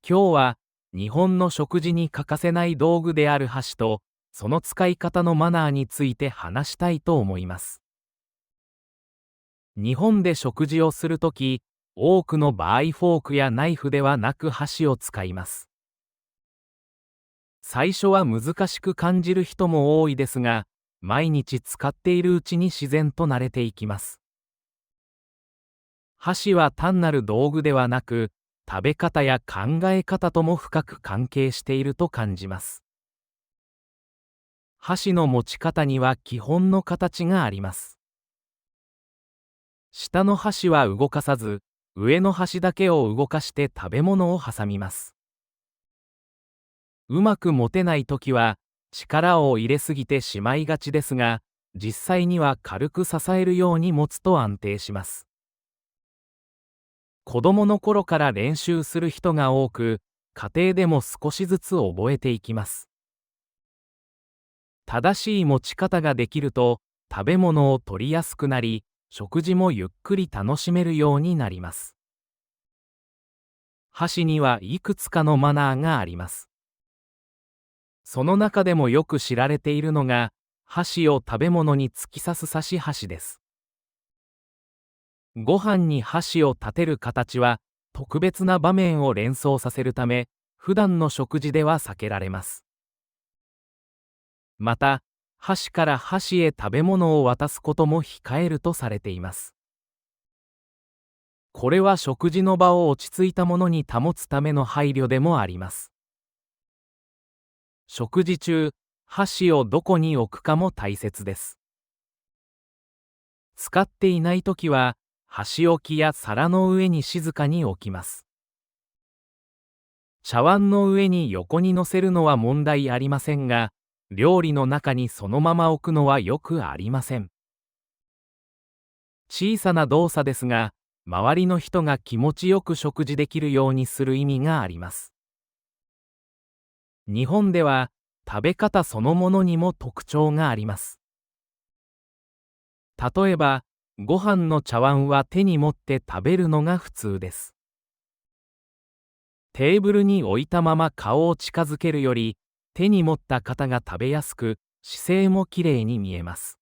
今日は日本の食事に欠かせない道具である箸とその使い方のマナーについて話したいと思います。日本で食事をするとき、多くの場合フォークやナイフではなく箸を使います。最初は難しく感じる人も多いですが、毎日使っているうちに自然と慣れていきます。箸は単なる道具ではなく、食べ方や考え方とも深く関係していると感じます。箸の持ち方には基本の形があります。下の箸は動かさず、上の箸だけを動かして食べ物を挟みます。うまく持てないときは、力を入れすぎてしまいがちですが、実際には軽く支えるように持つと安定します。子供の頃から練習する人が多く、家庭でも少しずつ覚えていきます。正しい持ち方ができると、食べ物を取りやすくなり、食事もゆっくり楽しめるようになります。箸にはいくつかのマナーがあります。その中でもよく知られているのが、箸を食べ物に突き刺す刺し箸です。ご飯に箸を立てる形は、特別な場面を連想させるため、普段の食事では避けられます。また、箸から箸へ食べ物を渡すことも控えるとされています。これは食事の場を落ち着いたものに保つための配慮でもあります。食事中、箸をどこに置くかも大切です。使っていないときは、箸置きや皿の上に静かに置きます。茶碗の上に横に乗せるのは問題ありませんが、料理の中にそのまま置くのはよくありません。小さな動作ですが、周りの人が気持ちよく食事できるようにする意味があります。日本では食べ方そのものにも特徴があります。例えば、ご飯の茶碗は手に持って食べるのが普通です。テーブルに置いたまま顔を近づけるより、手に持った方が食べやすく、姿勢もきれいに見えます。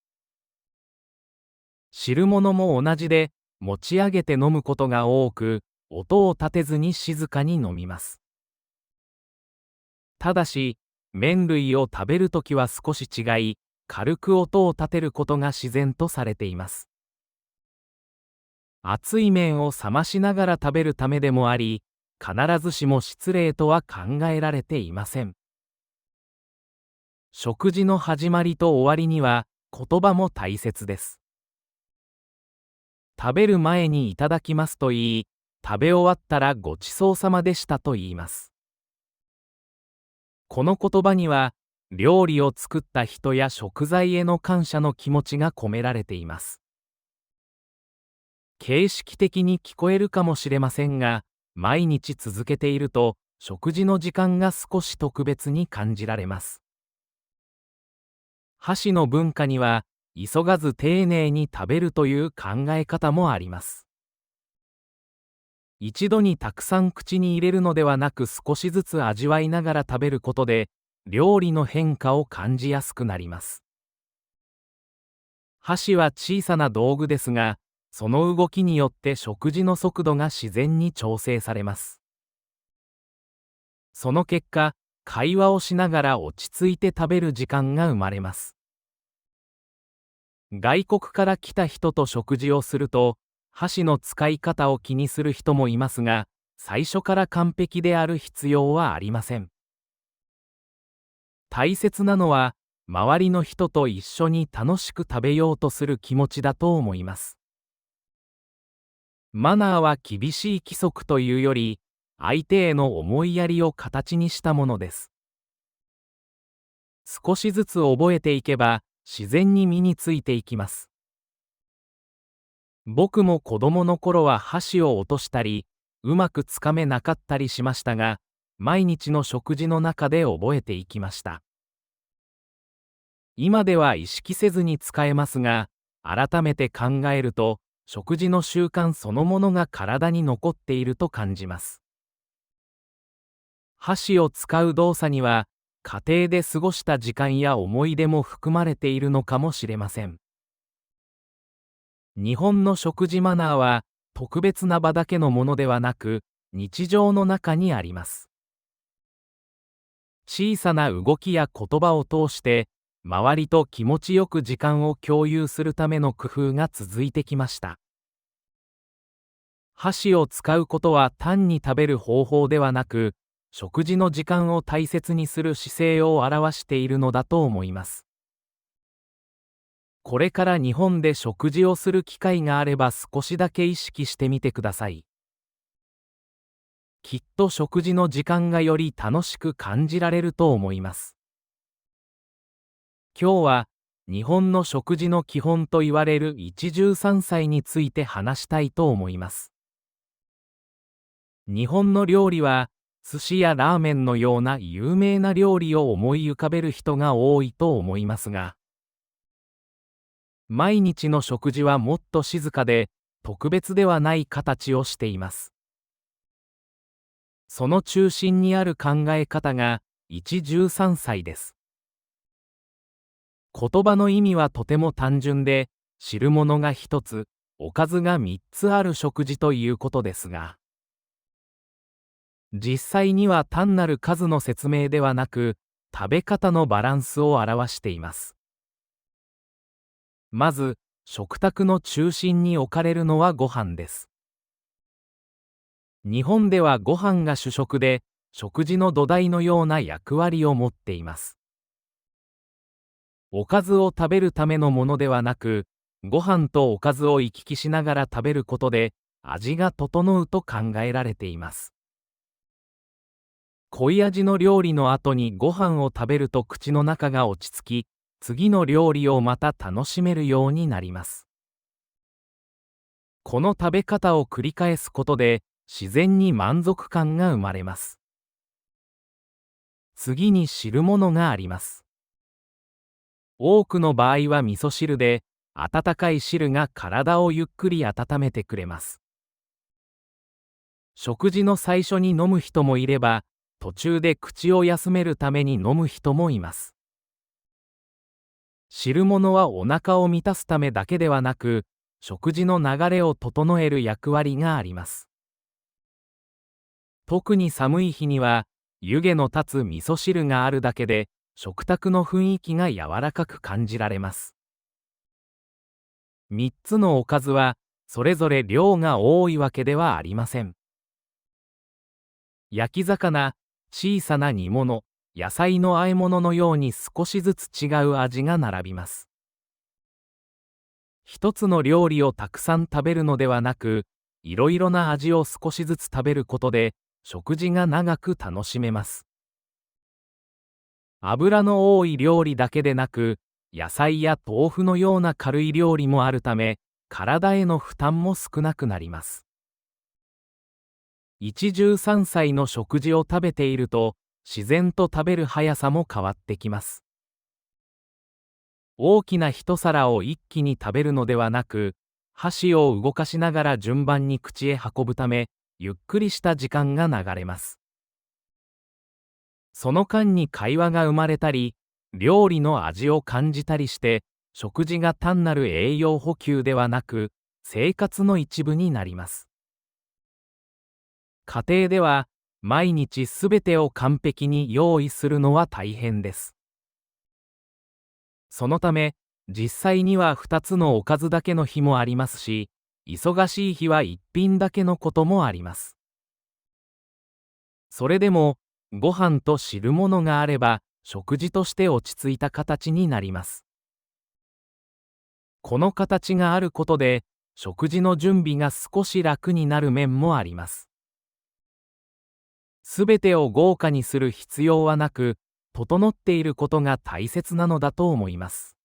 汁物も同じで、持ち上げて飲むことが多く、音を立てずに静かに飲みます。ただし、麺類を食べるときは少し違い、軽く音を立てることが自然とされています。熱い麺を冷ましながら食べるためでもあり、必ずしも失礼とは考えられていません。食事の始まりと終わりには言葉も大切です。食べる前にいただきますと言い、食べ終わったらごちそうさまでしたと言います。この言葉には、料理を作った人や食材への感謝の気持ちが込められています。形式的に聞こえるかもしれませんが、毎日続けていると、食事の時間が少し特別に感じられます。箸の文化には、急がず丁寧に食べるという考え方もあります。一度にたくさん口に入れるのではなく少しずつ味わいながら食べることで、料理の変化を感じやすくなります。箸は小さな道具ですが、その動きによって食事の速度が自然に調整されます。その結果、会話をしながら落ち着いて食べる時間が生まれます。外国から来た人と食事をすると、箸の使い方を気にする人もいますが、最初から完璧である必要はありません。大切なのは、周りの人と一緒に楽しく食べようとする気持ちだと思います。マナーは厳しい規則というより、相手への思いやりを形にしたものです。少しずつ覚えていけば、自然に身についていきます。僕も子供の頃は箸を落としたり、うまくつかめなかったりしましたが、毎日の食事の中で覚えていきました。今では意識せずに使えますが、改めて考えると、食事の習慣そのものが体に残っていると感じます。箸を使う動作には、家庭で過ごした時間や思い出も含まれているのかもしれません。日本の食事マナーは、特別な場だけのものではなく、日常の中にあります。小さな動きや言葉を通して、周りと気持ちよく時間を共有するための工夫が続いてきました。箸を使うことは単に食べる方法ではなく、食事の時間を大切にする姿勢を表しているのだと思います。これから日本で食事をする機会があれば少しだけ意識してみてください。きっと食事の時間がより楽しく感じられると思います。今日は日本の食事の基本と言われる一汁三菜について話したいと思います。日本の料理は寿司やラーメンのような有名な料理を思い浮かべる人が多いと思いますが、毎日の食事はもっと静かで特別ではない形をしています。その中心にある考え方が一汁三菜です。言葉の意味はとても単純で、汁物が一つ、おかずが三つある食事ということですが、実際には単なる数の説明ではなく、食べ方のバランスを表しています。まず、食卓の中心に置かれるのはご飯です。日本ではご飯が主食で、食事の土台のような役割を持っています。おかずを食べるためのものではなく、ご飯とおかずを行き来しながら食べることで、味が整うと考えられています。濃い味の料理の後にご飯を食べると口の中が落ち着き、次の料理をまた楽しめるようになります。この食べ方を繰り返すことで、自然に満足感が生まれます。次に汁物があります。多くの場合は味噌汁で、温かい汁が体をゆっくり温めてくれます。食事の最初に飲む人もいれば、途中で口を休めるために飲む人もいます。汁物はお腹を満たすためだけではなく、食事の流れを整える役割があります。特に寒い日には、湯気の立つ味噌汁があるだけで、食卓の雰囲気が柔らかく感じられます。3つのおかずは、それぞれ量が多いわけではありません。焼き魚、小さな煮物、野菜の和え物のように少しずつ違う味が並びます。一つの料理をたくさん食べるのではなく、いろいろな味を少しずつ食べることで、食事が長く楽しめます。油の多い料理だけでなく、野菜や豆腐のような軽い料理もあるため、体への負担も少なくなります。一汁三菜の食事を食べていると、自然と食べる速さも変わってきます。大きな一皿を一気に食べるのではなく、箸を動かしながら順番に口へ運ぶため、ゆっくりした時間が流れます。その間に会話が生まれたり、料理の味を感じたりして、食事が単なる栄養補給ではなく、生活の一部になります。家庭では、毎日すべてを完璧に用意するのは大変です。そのため、実際には2つのおかずだけの日もありますし、忙しい日は1品だけのこともあります。それでも、ご飯と汁物があれば、食事として落ち着いた形になります。この形があることで、食事の準備が少し楽になる面もあります。すべてを豪華にする必要はなく、整っていることが大切なのだと思います。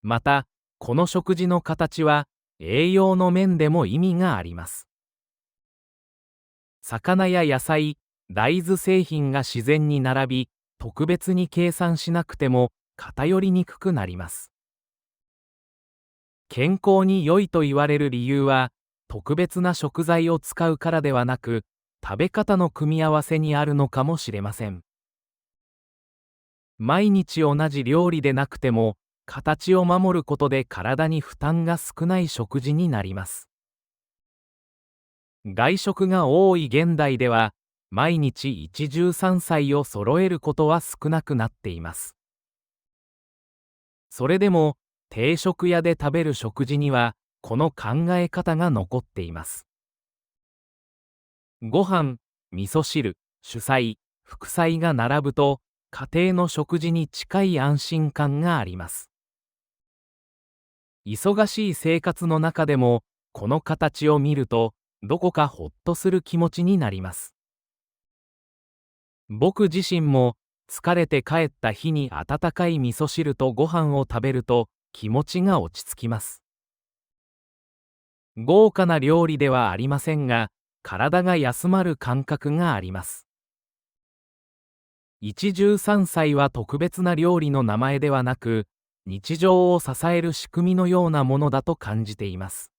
また、この食事の形は、栄養の面でも意味があります。魚や野菜、大豆製品が自然に並び、特別に計算しなくても偏りにくくなります。健康に良いと言われる理由は、特別な食材を使うからではなく、食べ方の組み合わせにあるのかもしれません。毎日同じ料理でなくても、形を守ることで体に負担が少ない食事になります。外食が多い現代では、毎日一汁三菜を揃えることは少なくなっています。それでも、定食屋で食べる食事には、この考え方が残っています。ご飯、味噌汁、主菜、副菜が並ぶと、家庭の食事に近い安心感があります。忙しい生活の中でも、この形を見ると、どこかほっとする気持ちになります。僕自身も、疲れて帰った日に温かい味噌汁とご飯を食べると、気持ちが落ち着きます。豪華な料理ではありませんが、体が休まる感覚があります。一汁三菜は特別な料理の名前ではなく、日常を支える仕組みのようなものだと感じています。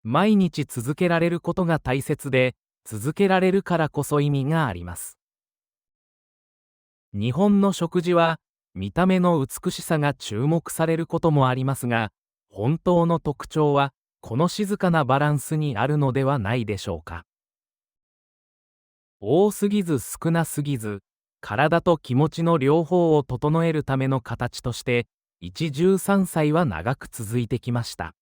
毎日続けられることが大切で、続けられるからこそ意味があります。日本の食事は、見た目の美しさが注目されることもありますが、本当の特徴は、この静かなバランスにあるのではないでしょうか。多すぎず少なすぎず、体と気持ちの両方を整えるための形として、一汁三菜は長く続いてきました。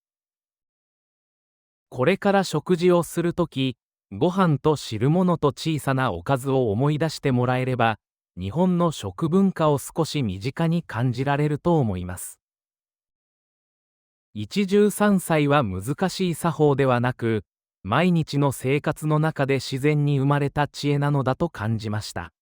これから食事をするとき、ご飯と汁物と小さなおかずを思い出してもらえれば、日本の食文化を少し身近に感じられると思います。一汁三菜は難しい作法ではなく、毎日の生活の中で自然に生まれた知恵なのだと感じました。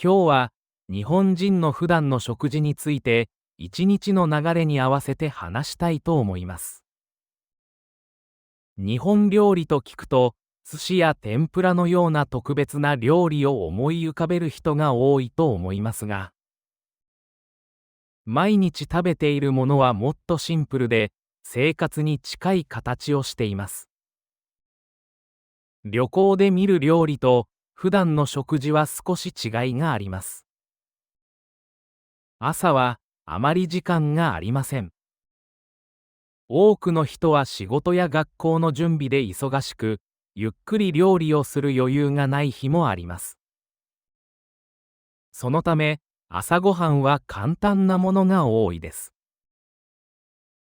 今日は日本人の普段の食事について、一日の流れに合わせて話したいと思います。日本料理と聞くと、寿司や天ぷらのような特別な料理を思い浮かべる人が多いと思いますが、毎日食べているものはもっとシンプルで、生活に近い形をしています。旅行で見る料理と普段の食事は少し違いがあります。朝はあまり時間がありません。多くの人は仕事や学校の準備で忙しく、ゆっくり料理をする余裕がない日もあります。そのため、朝ごはんは簡単なものが多いです。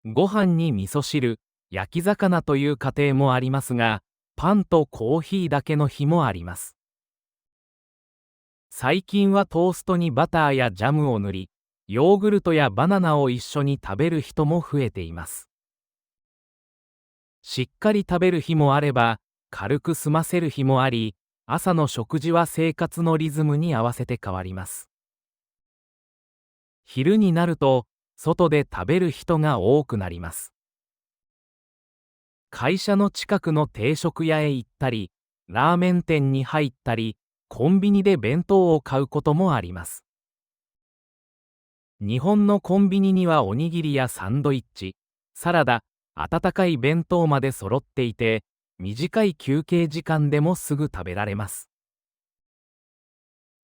ご飯に味噌汁、焼き魚という家庭もありますが、パンとコーヒーだけの日もあります。最近はトーストにバターやジャムを塗り、ヨーグルトやバナナを一緒に食べる人も増えています。しっかり食べる日もあれば、軽く済ませる日もあり、朝の食事は生活のリズムに合わせて変わります。昼になると、外で食べる人が多くなります。会社の近くの定食屋へ行ったり、ラーメン店に入ったり、コンビニで弁当を買うこともあります。日本のコンビニにはおにぎりやサンドイッチ、サラダ、温かい弁当まで揃っていて、短い休憩時間でもすぐ食べられます。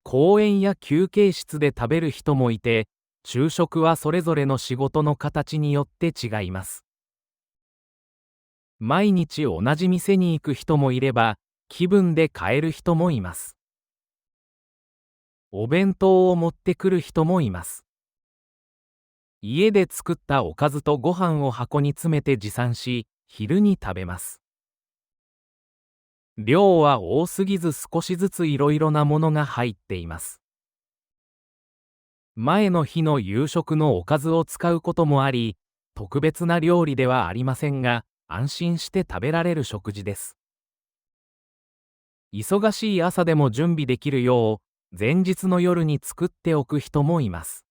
公園や休憩室で食べる人もいて、昼食はそれぞれの仕事の形によって違います。毎日同じ店に行く人もいれば、気分で買える人もいます。お弁当を持ってくる人もいます。家で作ったおかずとご飯を箱に詰めて持参し、昼に食べます。量は多すぎず少しずついろいろなものが入っています。前の日の夕食のおかずを使うこともあり、特別な料理ではありませんが、安心して食べられる食事です。忙しい朝でも準備できるよう、前日の夜に作っておく人もいます。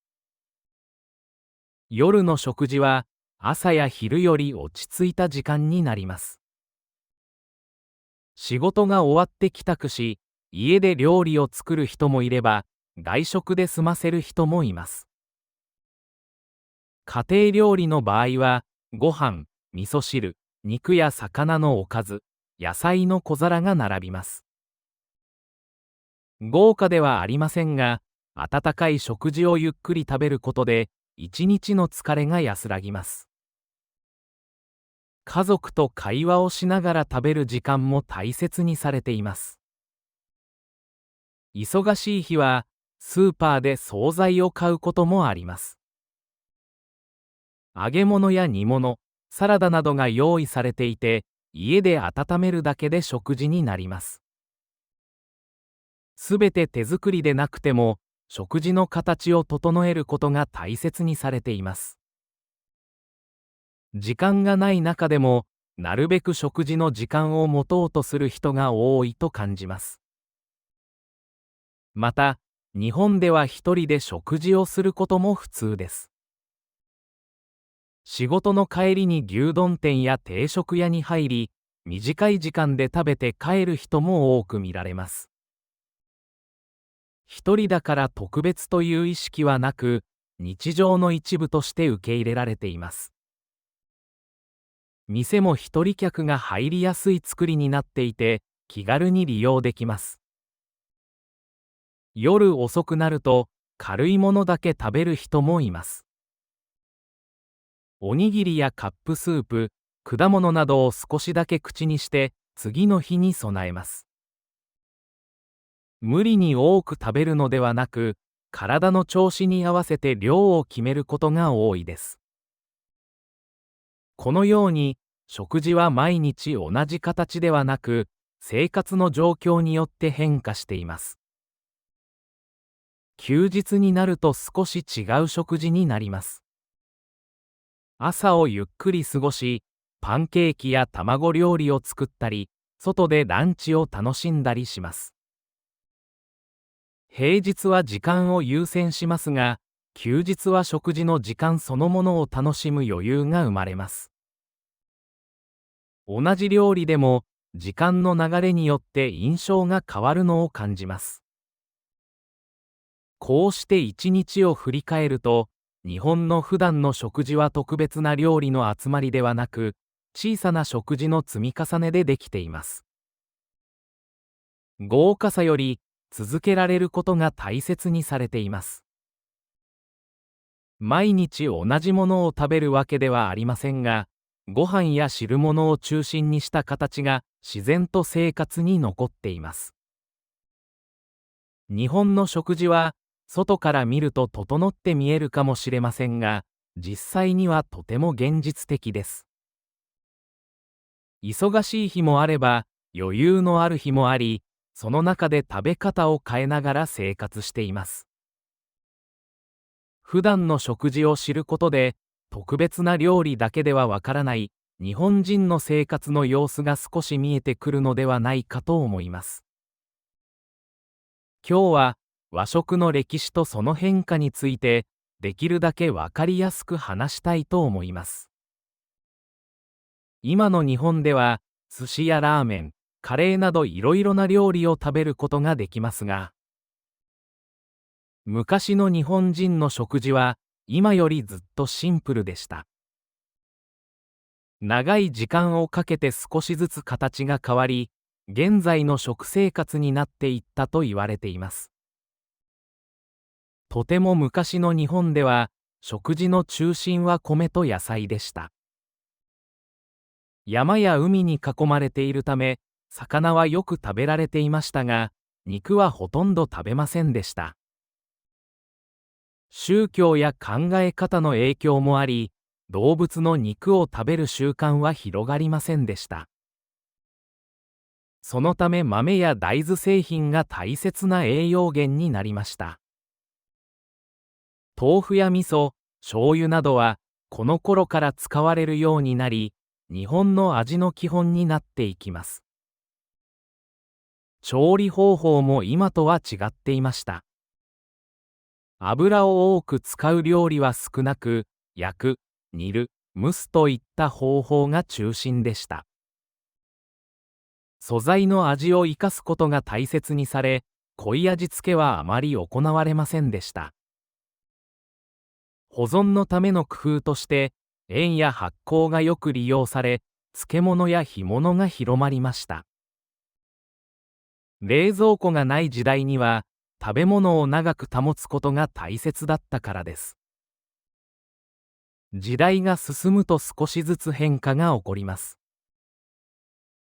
夜の食事は、朝や昼より落ち着いた時間になります。仕事が終わって帰宅し、家で料理を作る人もいれば、外食で済ませる人もいます。家庭料理の場合は、ご飯、味噌汁、肉や魚のおかず、野菜の小皿が並びます。豪華ではありませんが、温かい食事をゆっくり食べることで、一日の疲れが安らぎます。家族と会話をしながら食べる時間も大切にされています。忙しい日は、スーパーで惣菜を買うこともあります。揚げ物や煮物、サラダなどが用意されていて、家で温めるだけで食事になります。すべて手作りでなくても、食事の形を整えることが大切にされています。時間がない中でも、なるべく食事の時間を持とうとする人が多いと感じます。また、日本では一人で食事をすることも普通です。仕事の帰りに牛丼店や定食屋に入り、短い時間で食べて帰る人も多く見られます。一人だから特別という意識はなく、日常の一部として受け入れられています。店も一人客が入りやすい作りになっていて、気軽に利用できます。夜遅くなると、軽いものだけ食べる人もいます。おにぎりやカップスープ、果物などを少しだけ口にして、次の日に備えます。無理に多く食べるのではなく、体の調子に合わせて量を決めることが多いです。このように、食事は毎日同じ形ではなく、生活の状況によって変化しています。休日になると少し違う食事になります。朝をゆっくり過ごし、パンケーキや卵料理を作ったり、外でランチを楽しんだりします。平日は時間を優先しますが、休日は食事の時間そのものを楽しむ余裕が生まれます。同じ料理でも、時間の流れによって印象が変わるのを感じます。こうして一日を振り返ると、日本の普段の食事は特別な料理の集まりではなく、小さな食事の積み重ねでできています。豪華さより、続けられることが大切にされています。毎日同じものを食べるわけではありませんが、ご飯や汁物を中心にした形が自然と生活に残っています。日本の食事は、外から見ると整って見えるかもしれませんが、実際にはとても現実的です。忙しい日もあれば、余裕のある日もあり、その中で食べ方を変えながら生活しています。普段の食事を知ることで、特別な料理だけではわからない日本人の生活の様子が少し見えてくるのではないかと思います。今日は和食の歴史とその変化について、できるだけわかりやすく話したいと思います。今の日本では、寿司やラーメン、カレーなどいろいろな料理を食べることができますが、昔の日本人の食事は今よりずっとシンプルでした。長い時間をかけて少しずつ形が変わり、現在の食生活になっていったと言われています。とても昔の日本では、食事の中心は米と野菜でした。山や海に囲まれているため、魚はよく食べられていましたが、肉はほとんど食べませんでした。宗教や考え方の影響もあり、動物の肉を食べる習慣は広がりませんでした。そのため豆や大豆製品が大切な栄養源になりました。豆腐や味噌、醤油などは、この頃から使われるようになり、日本の味の基本になっていきます。調理方法も今とは違っていました。油を多く使う料理は少なく、焼く、煮る、蒸すといった方法が中心でした。素材の味を生かすことが大切にされ、濃い味付けはあまり行われませんでした。保存のための工夫として、塩や発酵がよく利用され、漬物や干物が広まりました。冷蔵庫がない時代には、食べ物を長く保つことが大切だったからです。時代が進むと少しずつ変化が起こります。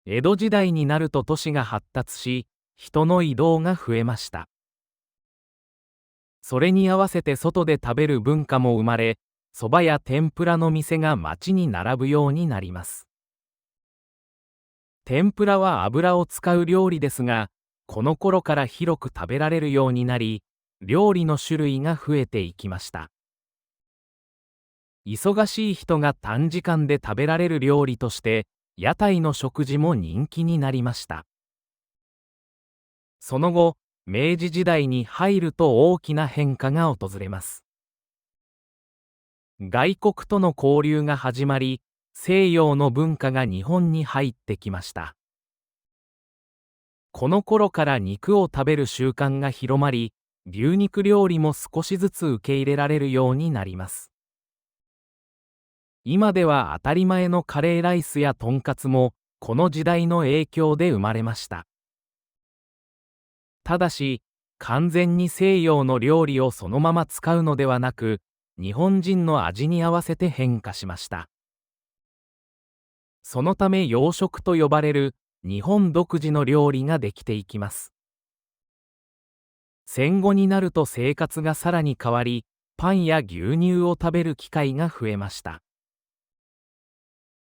江戸時代になると都市が発達し、人の移動が増えました。それに合わせて外で食べる文化も生まれ、蕎麦や天ぷらの店が街に並ぶようになります。天ぷらは油を使う料理ですが、この頃から広く食べられるようになり、料理の種類が増えていきました。忙しい人が短時間で食べられる料理として、屋台の食事も人気になりました。その後、明治時代に入ると大きな変化が訪れます。外国との交流が始まり、西洋の文化が日本に入ってきました。この頃から肉を食べる習慣が広まり、牛肉料理も少しずつ受け入れられるようになります。今では当たり前のカレーライスやとんかつも、この時代の影響で生まれました。ただし、完全に西洋の料理をそのまま使うのではなく、日本人の味に合わせて変化しました。そのため洋食と呼ばれる日本独自の料理ができていきます。戦後になると生活がさらに変わり、パンや牛乳を食べる機会が増えました。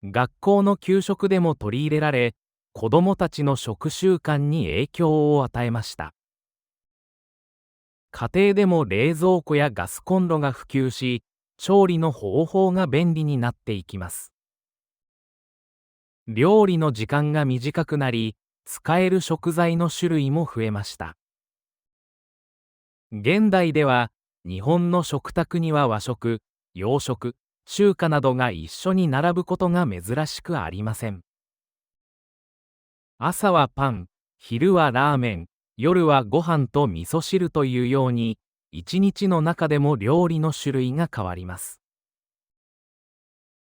学校の給食でも取り入れられ、子どもたちの食習慣に影響を与えました。家庭でも冷蔵庫やガスコンロが普及し、調理の方法が便利になっていきます。料理の時間が短くなり、使える食材の種類も増えました。現代では、日本の食卓には和食、洋食、中華などが一緒に並ぶことが珍しくありません。朝はパン、昼はラーメン、夜はご飯と味噌汁というように、一日の中でも料理の種類が変わります。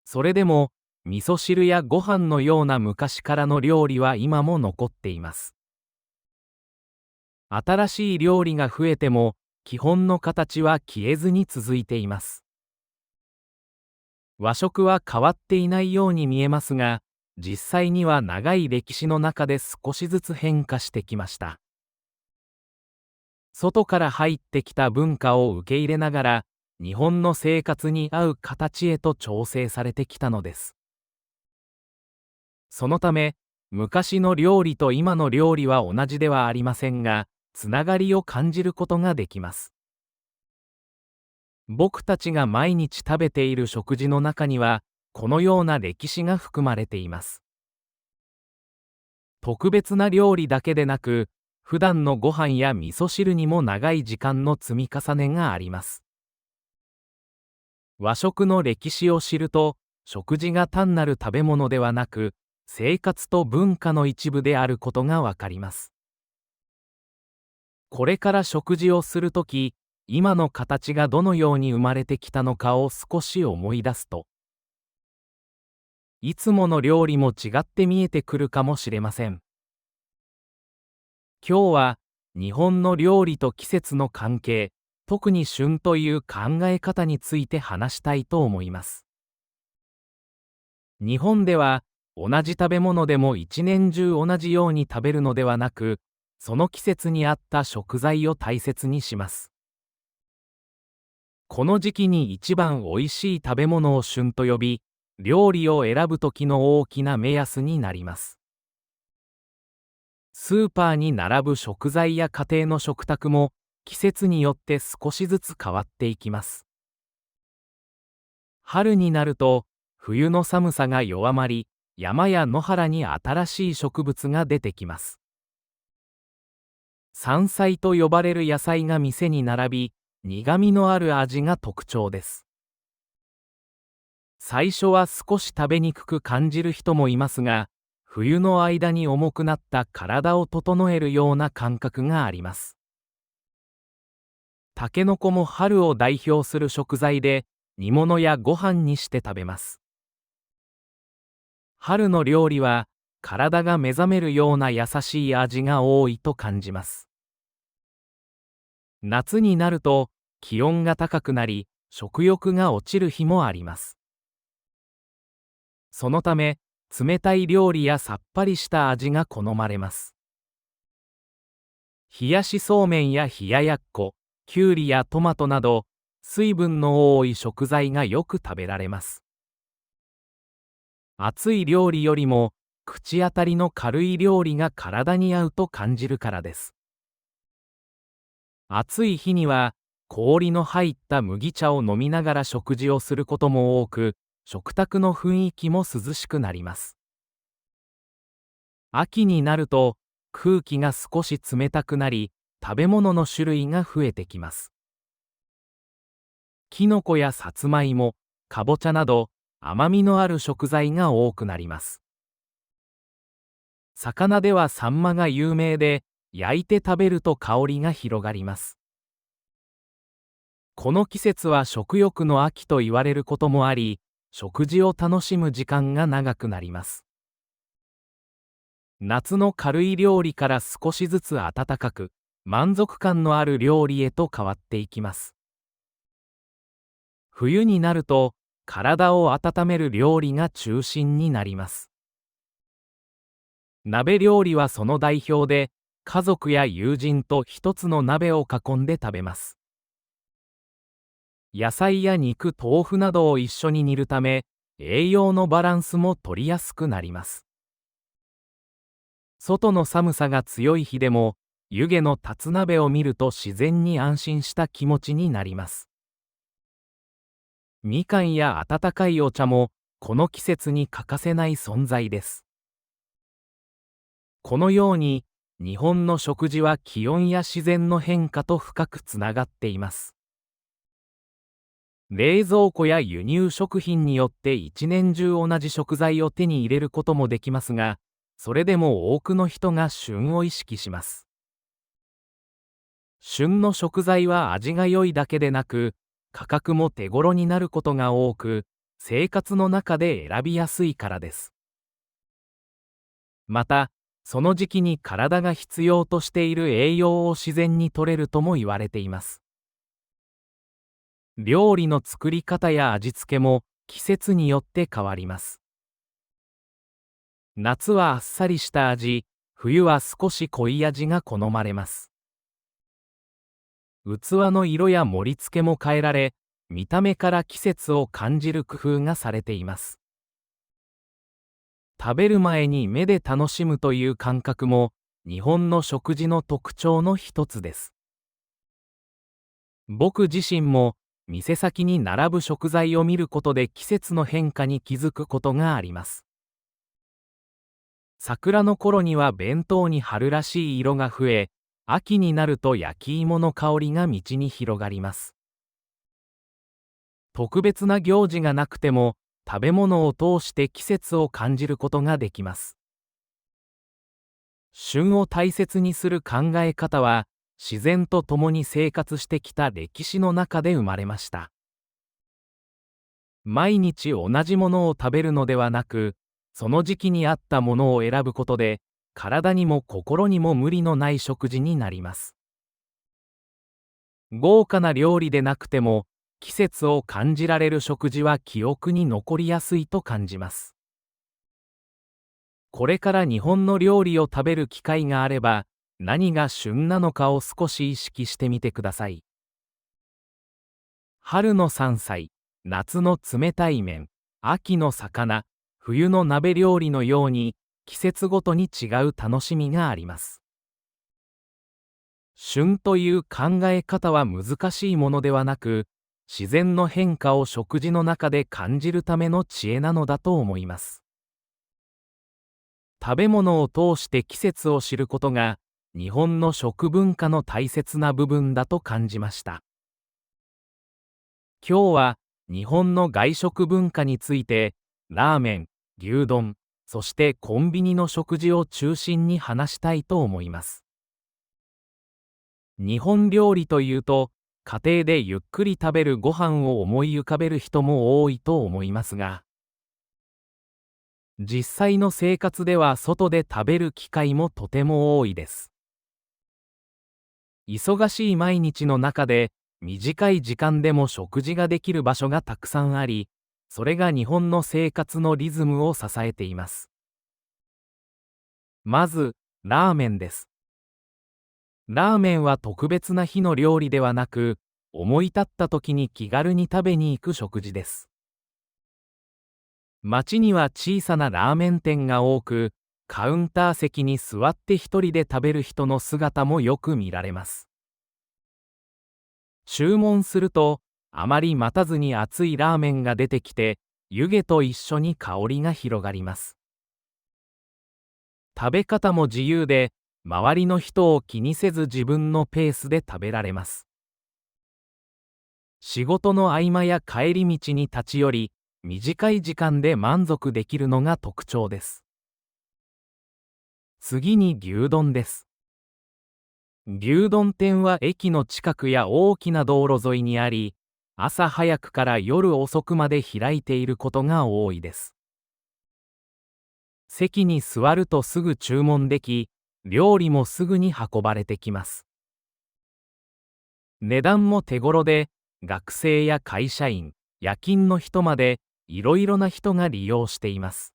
それでも、味噌汁やご飯のような昔からの料理は今も残っています。新しい料理が増えても、基本の形は消えずに続いています。和食は変わっていないように見えますが、実際には長い歴史の中で少しずつ変化してきました。外から入ってきた文化を受け入れながら、日本の生活に合う形へと調整されてきたのです。そのため、昔の料理と今の料理は同じではありませんが、つながりを感じることができます。僕たちが毎日食べている食事の中には、このような歴史が含まれています。特別な料理だけでなく、普段のご飯や味噌汁にも長い時間の積み重ねがあります。和食の歴史を知ると、食事が単なる食べ物ではなく、生活と文化の一部であることがわかります。これから食事をするとき、今の形がどのように生まれてきたのかを少し思い出すと、いつもの料理も違って見えてくるかもしれません。今日は、日本の料理と季節の関係、特に旬という考え方について話したいと思います。日本では、同じ食べ物でも一年中同じように食べるのではなく、その季節に合った食材を大切にします。この時期に一番おいしい食べ物を旬と呼び、料理を選ぶ時の大きな目安になります。スーパーに並ぶ食材や家庭の食卓も、季節によって少しずつ変わっていきます。春になると、冬の寒さが弱まり、山や野原に新しい植物が出てきます。山菜と呼ばれる野菜が店に並び、苦みのある味が特徴です。最初は少し食べにくく感じる人もいますが、冬の間に重くなった体を整えるような感覚があります。タケノコも春を代表する食材で、煮物やご飯にして食べます。春の料理は、体が目覚めるような優しい味が多いと感じます。夏になると、気温が高くなり、食欲が落ちる日もあります。そのため、冷たい料理やさっぱりした味が好まれます。冷やしそうめんや冷ややっこ、きゅうりやトマトなど、水分の多い食材がよく食べられます。熱い料理よりも、口当たりの軽い料理が体に合うと感じるからです。暑い日には、氷の入った麦茶を飲みながら食事をすることも多く、食卓の雰囲気も涼しくなります。秋になると、空気が少し冷たくなり、食べ物の種類が増えてきます。きのこやさつまいも、かぼちゃなど、甘みのある食材が多くなります。魚ではサンマが有名で、焼いて食べると香りが広がります。この季節は食欲の秋と言われることもあり、食事を楽しむ時間が長くなります。夏の軽い料理から少しずつ温かく、満足感のある料理へと変わっていきます。冬になると、体を温める料理が中心になります。鍋料理はその代表で、家族や友人と一つの鍋を囲んで食べます。野菜や肉、豆腐などを一緒に煮るため、栄養のバランスも取りやすくなります。外の寒さが強い日でも、湯気の立つ鍋を見ると自然に安心した気持ちになります。みかんや温かいお茶も、この季節に欠かせない存在です。このように、日本の食事は気温や自然の変化と深くつながっています。冷蔵庫や輸入食品によって一年中同じ食材を手に入れることもできますが、それでも多くの人が旬を意識します。旬の食材は味が良いだけでなく、価格も手頃になることが多く、生活の中で選びやすいからです。また、その時期に体が必要としている栄養を自然に摂れるとも言われています。料理の作り方や味付けも季節によって変わります。夏はあっさりした味、冬は少し濃い味が好まれます。器の色や盛り付けも変えられ、見た目から季節を感じる工夫がされています。食べる前に目で楽しむという感覚も、日本の食事の特徴の一つです。僕自身も、店先に並ぶ食材を見ることで季節の変化に気づくことがあります。桜の頃には弁当に春らしい色が増え、秋になると焼き芋の香りが道に広がります。特別な行事がなくても、食べ物を通して季節を感じることができます。旬を大切にする考え方は、自然と共に生活してきた歴史の中で生まれました。毎日同じものを食べるのではなく、その時期に合ったものを選ぶことで、体にも心にも無理のない食事になります。豪華な料理でなくても、季節を感じられる食事は記憶に残りやすいと感じます。これから日本の料理を食べる機会があれば、何が旬なのかを少し意識してみてください。春の山菜、夏の冷たい麺、秋の魚、冬の鍋料理のように、季節ごとに違う楽しみがあります。旬という考え方は難しいものではなく、自然の変化を食事の中で感じるための知恵なのだと思います。食べ物を通して季節を知ることが、日本の食文化の大切な部分だと感じました。今日は日本の外食文化について、ラーメン、牛丼、そしてコンビニの食事を中心に話したいと思います。日本料理というと、家庭でゆっくり食べるご飯を思い浮かべる人も多いと思いますが、実際の生活では外で食べる機会もとても多いです。忙しい毎日の中で短い時間でも食事ができる場所がたくさんあり、それが日本の生活のリズムを支えています。まず、ラーメンです。ラーメンは特別な日の料理ではなく、思い立った時に気軽に食べに行く食事です。街には小さなラーメン店が多く、カウンター席に座って一人で食べる人の姿もよく見られます。注文すると、あまり待たずに熱いラーメンが出てきて、湯気と一緒に香りが広がります。食べ方も自由で、周りの人を気にせず自分のペースで食べられます。仕事の合間や帰り道に立ち寄り、短い時間で満足できるのが特徴です。次に牛丼です。牛丼店は駅の近くや大きな道路沿いにあり、朝早くから夜遅くまで開いていることが多いです。席に座るとすぐ注文でき、料理もすぐに運ばれてきます。値段も手頃で、学生や会社員、夜勤の人までいろいろな人が利用しています。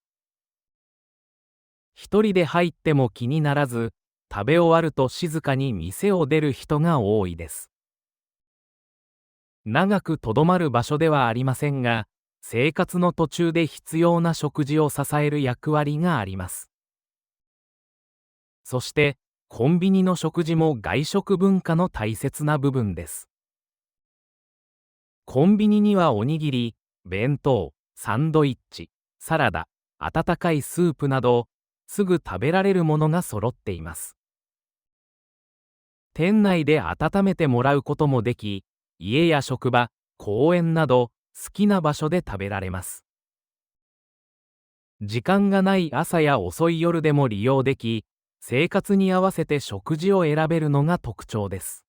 一人で入っても気にならず、食べ終わると静かに店を出る人が多いです。長くとどまる場所ではありませんが、生活の途中で必要な食事を支える役割があります。そして、コンビニの食事も外食文化の大切な部分です。コンビニにはおにぎり、弁当、サンドイッチ、サラダ、温かいスープなど、すぐ食べられるものが揃っています。店内で温めてもらうこともでき、家や職場、公園など好きな場所で食べられます。時間がない朝や遅い夜でも利用でき、生活に合わせて食事を選べるのが特徴です。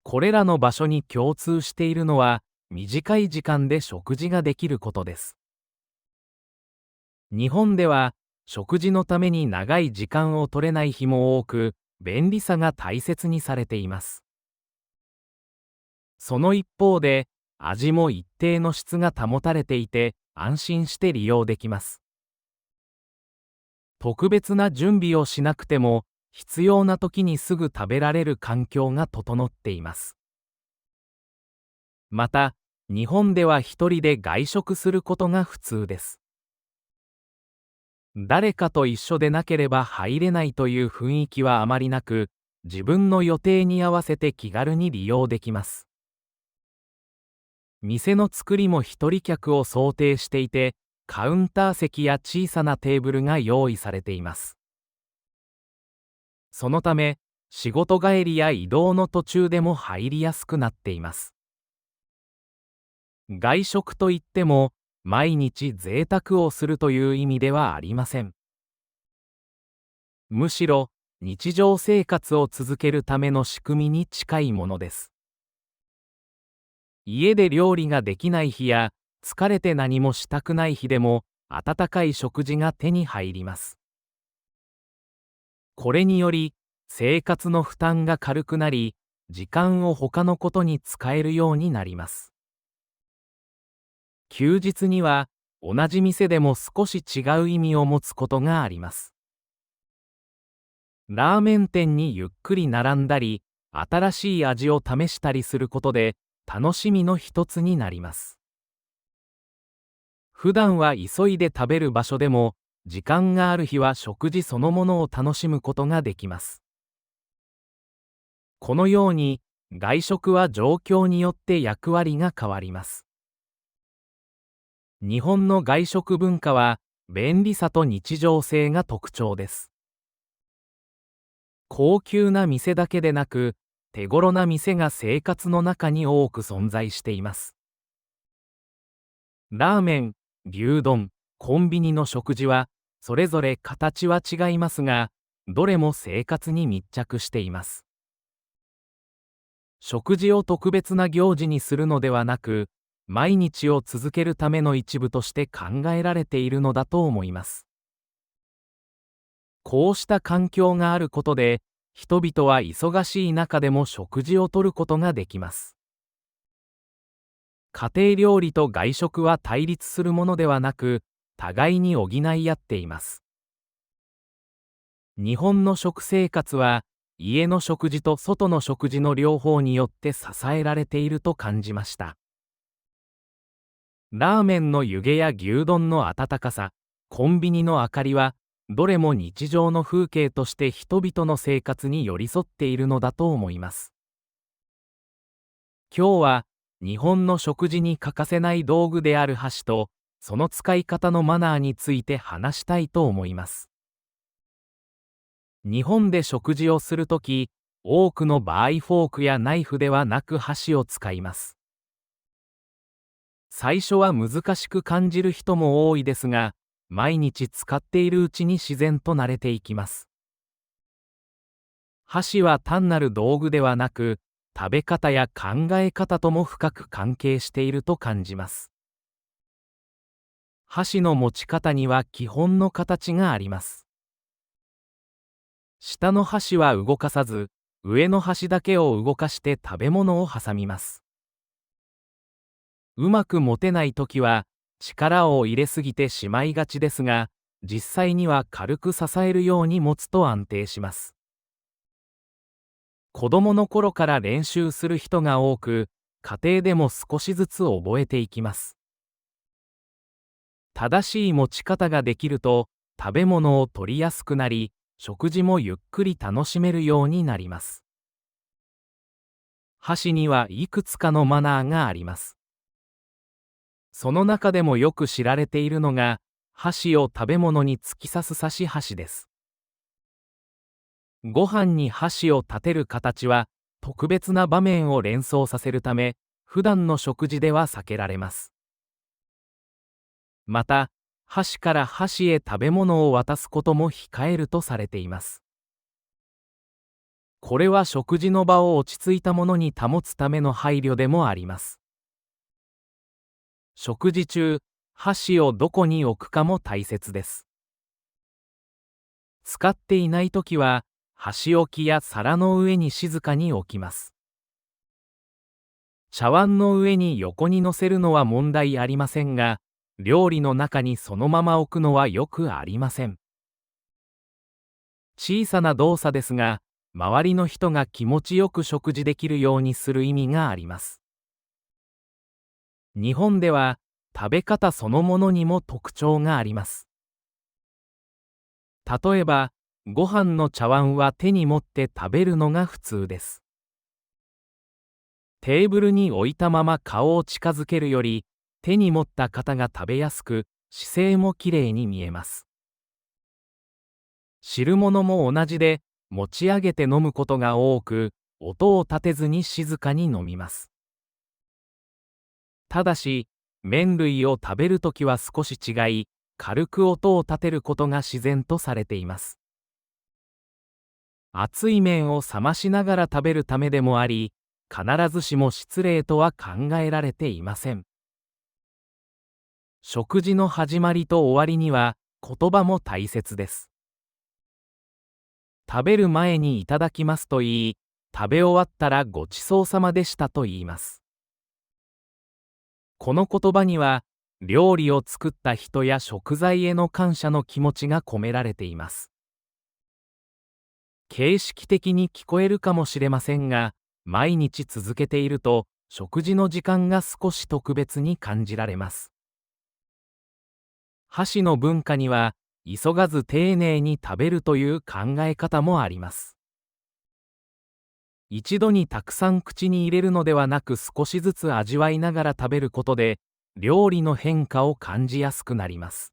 これらの場所に共通しているのは、短い時間で食事ができることです。日本では、食事のために長い時間を取れない日も多く、便利さが大切にされています。その一方で、味も一定の質が保たれていて、安心して利用できます。特別な準備をしなくても、必要な時にすぐ食べられる環境が整っています。また、日本では一人で外食することが普通です。誰かと一緒でなければ入れないという雰囲気はあまりなく、自分の予定に合わせて気軽に利用できます。店の作りも一人客を想定していて、カウンター席や小さなテーブルが用意されています。そのため、仕事帰りや移動の途中でも入りやすくなっています。外食といっても、毎日贅沢をするという意味ではありません。むしろ、日常生活を続けるための仕組みに近いものです。家で料理ができない日や、疲れて何もしたくない日でも、温かい食事が手に入ります。これにより、生活の負担が軽くなり、時間を他のことに使えるようになります。休日には、同じ店でも少し違う意味を持つことがあります。ラーメン店にゆっくり並んだり、新しい味を試したりすることで、楽しみの一つになります。普段は急いで食べる場所でも、時間がある日は食事そのものを楽しむことができます。このように、外食は状況によって役割が変わります。日本の外食文化は、便利さと日常性が特徴です。高級な店だけでなく、手頃な店が生活の中に多く存在しています。ラーメン、牛丼、コンビニの食事は、それぞれ形は違いますが、どれも生活に密着しています。食事を特別な行事にするのではなく、毎日を続けるための一部として考えられているのだと思います。こうした環境があることで、人々は忙しい中でも食事をとることができます。家庭料理と外食は対立するものではなく、互いに補い合っています。日本の食生活は、家の食事と外の食事の両方によって支えられていると感じました。ラーメンの湯気や牛丼の温かさ、コンビニの明かりは、どれも日常の風景として人々の生活に寄り添っているのだと思います。今日は、日本の食事に欠かせない道具である箸と、その使い方のマナーについて話したいと思います。日本で食事をするとき、多くの場合フォークやナイフではなく箸を使います。最初は難しく感じる人も多いですが、毎日使っているうちに自然と慣れていきます。箸は単なる道具ではなく、食べ方や考え方とも深く関係していると感じます。箸の持ち方には基本の形があります。下の箸は動かさず、上の箸だけを動かして食べ物を挟みます。うまく持てないときは、力を入れすぎてしまいがちですが、実際には軽く支えるように持つと安定します。子供の頃から練習する人が多く、家庭でも少しずつ覚えていきます。正しい持ち方ができると、食べ物を取りやすくなり、食事もゆっくり楽しめるようになります。箸にはいくつかのマナーがあります。その中でもよく知られているのが、箸を食べ物に突き刺す刺し箸です。ご飯に箸を立てる形は、特別な場面を連想させるため、普段の食事では避けられます。また、箸から箸へ食べ物を渡すことも控えるとされています。これは食事の場を落ち着いたものに保つための配慮でもあります。食事中、箸をどこに置くかも大切です。使っていないときは、箸置きや皿の上に静かに置きます。茶碗の上に横に乗せるのは問題ありませんが、料理の中にそのまま置くのはよくありません。小さな動作ですが、周りの人が気持ちよく食事できるようにする意味があります。日本では食べ方そのものにも特徴があります。例えば、ご飯の茶碗は手に持って食べるのが普通です。テーブルに置いたまま顔を近づけるより、手に持った方が食べやすく、姿勢もきれいに見えます。汁物も同じで、持ち上げて飲むことが多く、音を立てずに静かに飲みます。ただし、麺類を食べるときは少し違い、軽く音を立てることが自然とされています。熱い麺を冷ましながら食べるためでもあり、必ずしも失礼とは考えられていません。食事の始まりと終わりには言葉も大切です。食べる前にいただきますと言い、食べ終わったらごちそうさまでしたと言います。この言葉には、料理を作った人や食材への感謝の気持ちが込められています。形式的に聞こえるかもしれませんが、毎日続けていると、食事の時間が少し特別に感じられます。箸の文化には、急がず丁寧に食べるという考え方もあります。一度にたくさん口に入れるのではなく少しずつ味わいながら食べることで、料理の変化を感じやすくなります。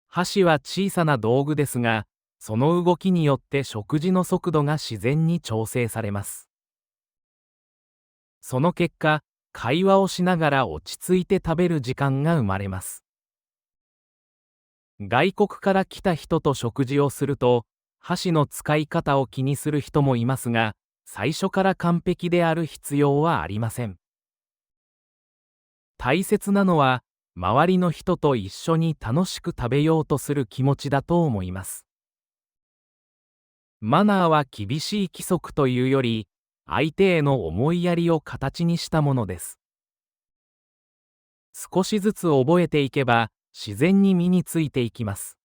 箸は小さな道具ですが、その動きによって食事の速度が自然に調整されます。その結果、会話をしながら落ち着いて食べる時間が生まれます。外国から来た人と食事をすると、箸の使い方を気にする人もいますが、最初から完璧である必要はありません。大切なのは、周りの人と一緒に楽しく食べようとする気持ちだと思います。マナーは厳しい規則というより、相手への思いやりを形にしたものです。少しずつ覚えていけば、自然に身についていきます。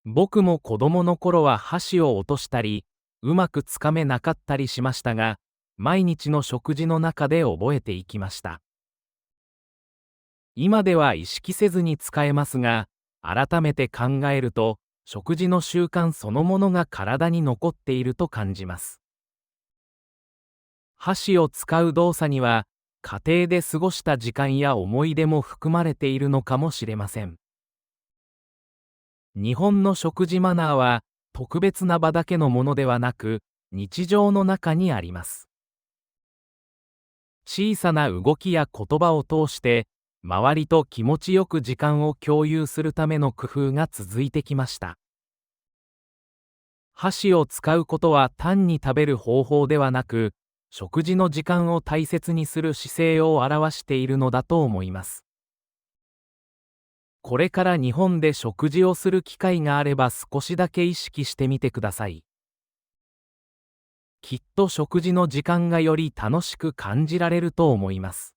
僕も子供の頃は箸を落としたり、うまくつかめなかったりしましたが、毎日の食事の中で覚えていきました。今では意識せずに使えますが、改めて考えると、食事の習慣そのものが体に残っていると感じます。箸を使う動作には、家庭で過ごした時間や思い出も含まれているのかもしれません。日本の食事マナーは、特別な場だけのものではなく、日常の中にあります。小さな動きや言葉を通して、周りと気持ちよく時間を共有するための工夫が続いてきました。箸を使うことは単に食べる方法ではなく、食事の時間を大切にする姿勢を表しているのだと思います。これから日本で食事をする機会があれば少しだけ意識してみてください。きっと食事の時間がより楽しく感じられると思います。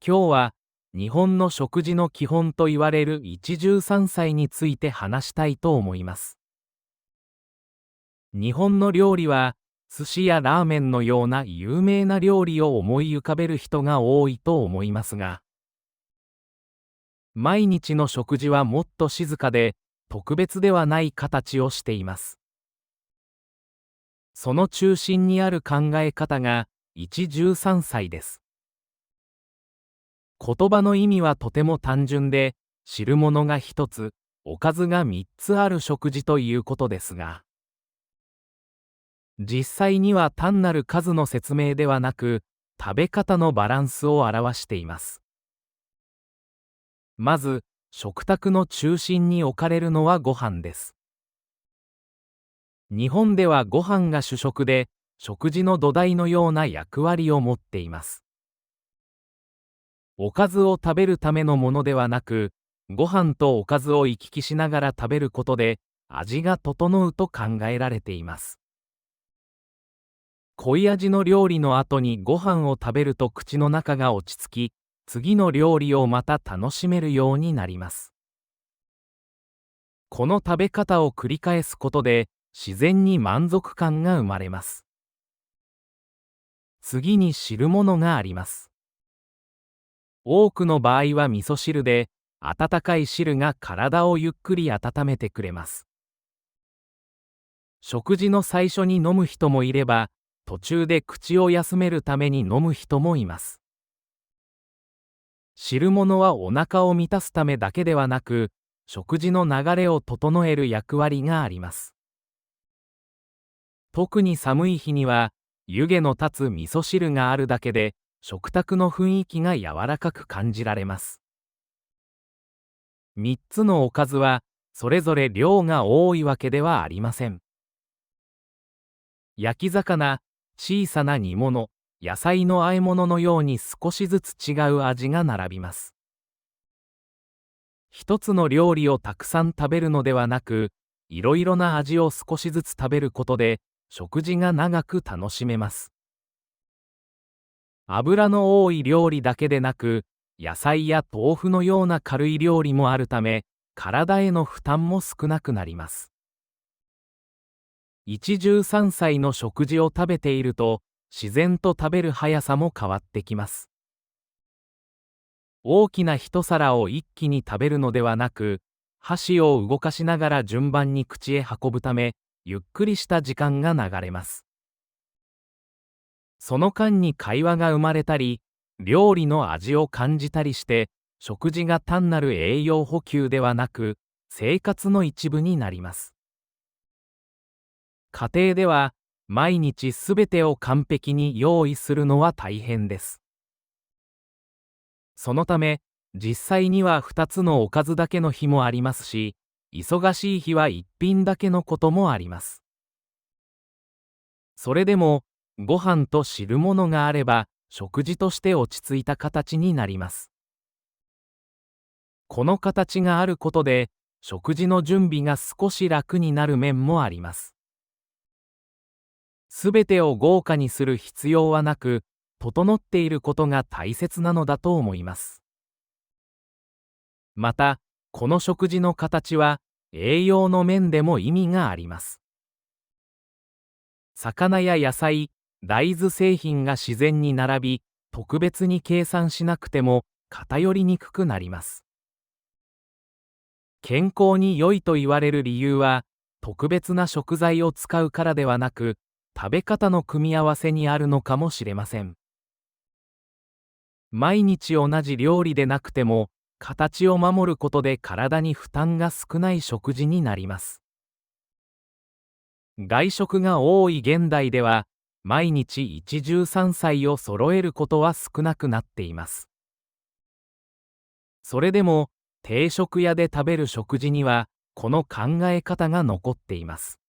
今日は日本の食事の基本と言われる一汁三菜について話したいと思います。日本の料理は寿司やラーメンのような有名な料理を思い浮かべる人が多いと思いますが、毎日の食事はもっと静かで特別ではない形をしています。その中心にある考え方が一汁三菜です。言葉の意味はとても単純で、汁物が一つ、おかずが三つある食事ということですが、実際には単なる数の説明ではなく、食べ方のバランスを表しています。まず、食卓の中心に置かれるのはご飯です。日本ではご飯が主食で、食事の土台のような役割を持っています。おかずを食べるためのものではなく、ご飯とおかずを行き来しながら食べることで、味が整うと考えられています。濃い味の料理の後にご飯を食べると口の中が落ち着き、次の料理をまた楽しめるようになります。この食べ方を繰り返すことで、自然に満足感が生まれます。次に汁物があります。多くの場合は味噌汁で、温かい汁が体をゆっくり温めてくれます。食事の最初に飲む人もいれば、途中で口を休めるために飲む人もいます。汁物はお腹を満たすためだけではなく、食事の流れを整える役割があります。特に寒い日には、湯気の立つ味噌汁があるだけで、食卓の雰囲気が柔らかく感じられます。3つのおかずは、それぞれ量が多いわけではありません。焼き魚、小さな煮物、野菜の和え物のように少しずつ違う味が並びます。一つの料理をたくさん食べるのではなく、いろいろな味を少しずつ食べることで、食事が長く楽しめます。油の多い料理だけでなく、野菜や豆腐のような軽い料理もあるため、体への負担も少なくなります。一汁三菜の食事を食べていると、自然と食べる速さも変わってきます。大きな一皿を一気に食べるのではなく、箸を動かしながら順番に口へ運ぶため、ゆっくりした時間が流れます。その間に会話が生まれたり、料理の味を感じたりして、食事が単なる栄養補給ではなく、生活の一部になります。家庭では、毎日すべてを完璧に用意するのは大変です。そのため、実際には2つのおかずだけの日もありますし、忙しい日は1品だけのこともあります。それでも、ご飯と汁物があれば、食事として落ち着いた形になります。この形があることで、食事の準備が少し楽になる面もあります。すべてを豪華にする必要はなく、整っていることが大切なのだと思います。また、この食事の形は、栄養の面でも意味があります。魚や野菜、大豆製品が自然に並び、特別に計算しなくても偏りにくくなります。健康に良いと言われる理由は、特別な食材を使うからではなく、食べ方の組み合わせにあるのかもしれません。毎日同じ料理でなくても、形を守ることで体に負担が少ない食事になります。外食が多い現代では、毎日一汁三菜を揃えることは少なくなっています。それでも、定食屋で食べる食事には、この考え方が残っています。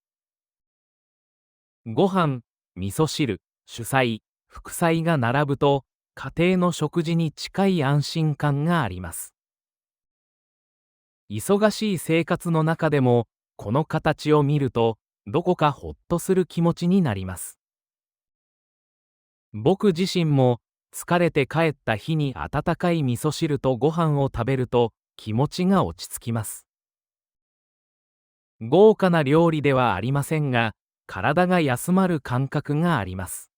ご飯、味噌汁、主菜、副菜が並ぶと、家庭の食事に近い安心感があります。忙しい生活の中でも、この形を見ると、どこかほっとする気持ちになります。僕自身も、疲れて帰った日に温かい味噌汁とご飯を食べると、気持ちが落ち着きます。豪華な料理ではありませんが、体が休まる感覚があります。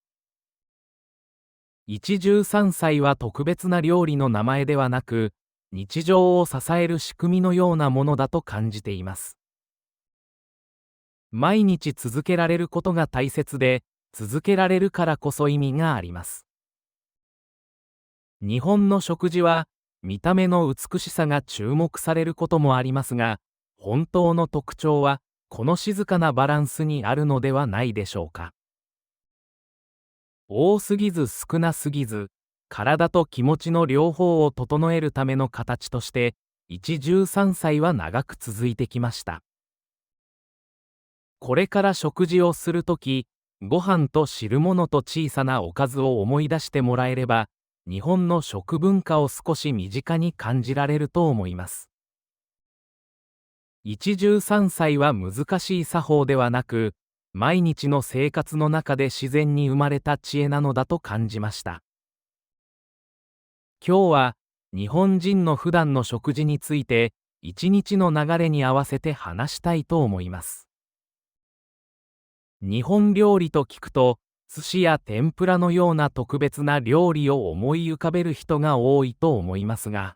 一汁三菜は特別な料理の名前ではなく、日常を支える仕組みのようなものだと感じています。毎日続けられることが大切で、続けられるからこそ意味があります。日本の食事は、見た目の美しさが注目されることもありますが、本当の特徴は、この静かなバランスにあるのではないでしょうか。多すぎず少なすぎず、体と気持ちの両方を整えるための形として、一汁三菜は長く続いてきました。これから食事をするとき、ご飯と汁物と小さなおかずを思い出してもらえれば、日本の食文化を少し身近に感じられると思います。一汁三菜は難しい作法ではなく、毎日の生活の中で自然に生まれた知恵なのだと感じました。今日は日本人の普段の食事について、一日の流れに合わせて話したいと思います。日本料理と聞くと、寿司や天ぷらのような特別な料理を思い浮かべる人が多いと思いますが、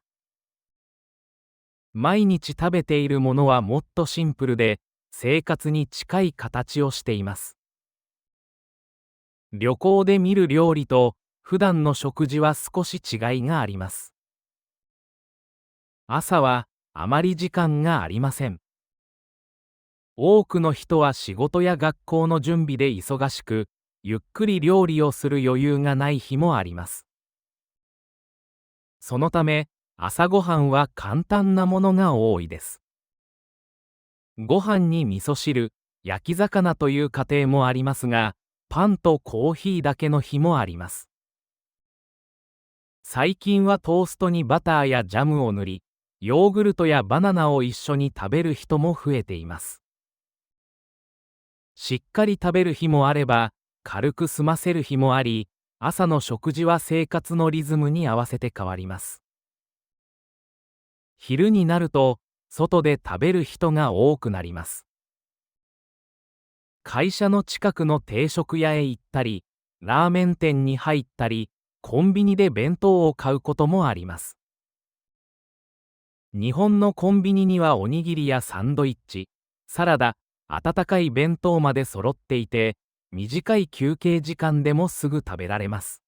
毎日食べているものはもっとシンプルで、生活に近い形をしています。旅行で見る料理と普段の食事は少し違いがあります。朝はあまり時間がありません。多くの人は仕事や学校の準備で忙しく、ゆっくり料理をする余裕がない日もあります。そのため、朝ごはんは簡単なものが多いです。ご飯に味噌汁、焼き魚という家庭もありますが、パンとコーヒーだけの日もあります。最近はトーストにバターやジャムを塗り、ヨーグルトやバナナを一緒に食べる人も増えています。しっかり食べる日もあれば、軽く済ませる日もあり、朝の食事は生活のリズムに合わせて変わります。昼になると、外で食べる人が多くなります。会社の近くの定食屋へ行ったり、ラーメン店に入ったり、コンビニで弁当を買うこともあります。日本のコンビニにはおにぎりやサンドイッチ、サラダ、温かい弁当まで揃っていて、短い休憩時間でもすぐ食べられます。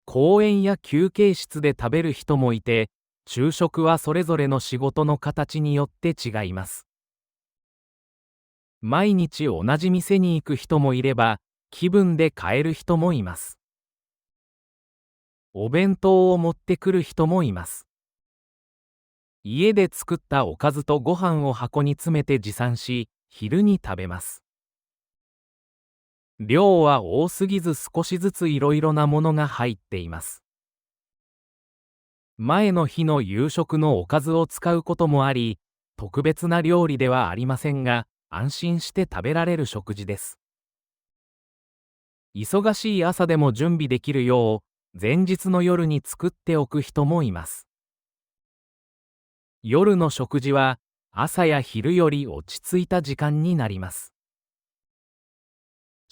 公園や休憩室で食べる人もいて、昼食はそれぞれの仕事の形によって違います。毎日同じ店に行く人もいれば、気分で変える人もいます。お弁当を持ってくる人もいます。家で作ったおかずとご飯を箱に詰めて持参し、昼に食べます。量は多すぎず少しずついろいろなものが入っています。前の日の夕食のおかずを使うこともあり、特別な料理ではありませんが、安心して食べられる食事です。忙しい朝でも準備できるよう、前日の夜に作っておく人もいます。夜の食事は、朝や昼より落ち着いた時間になります。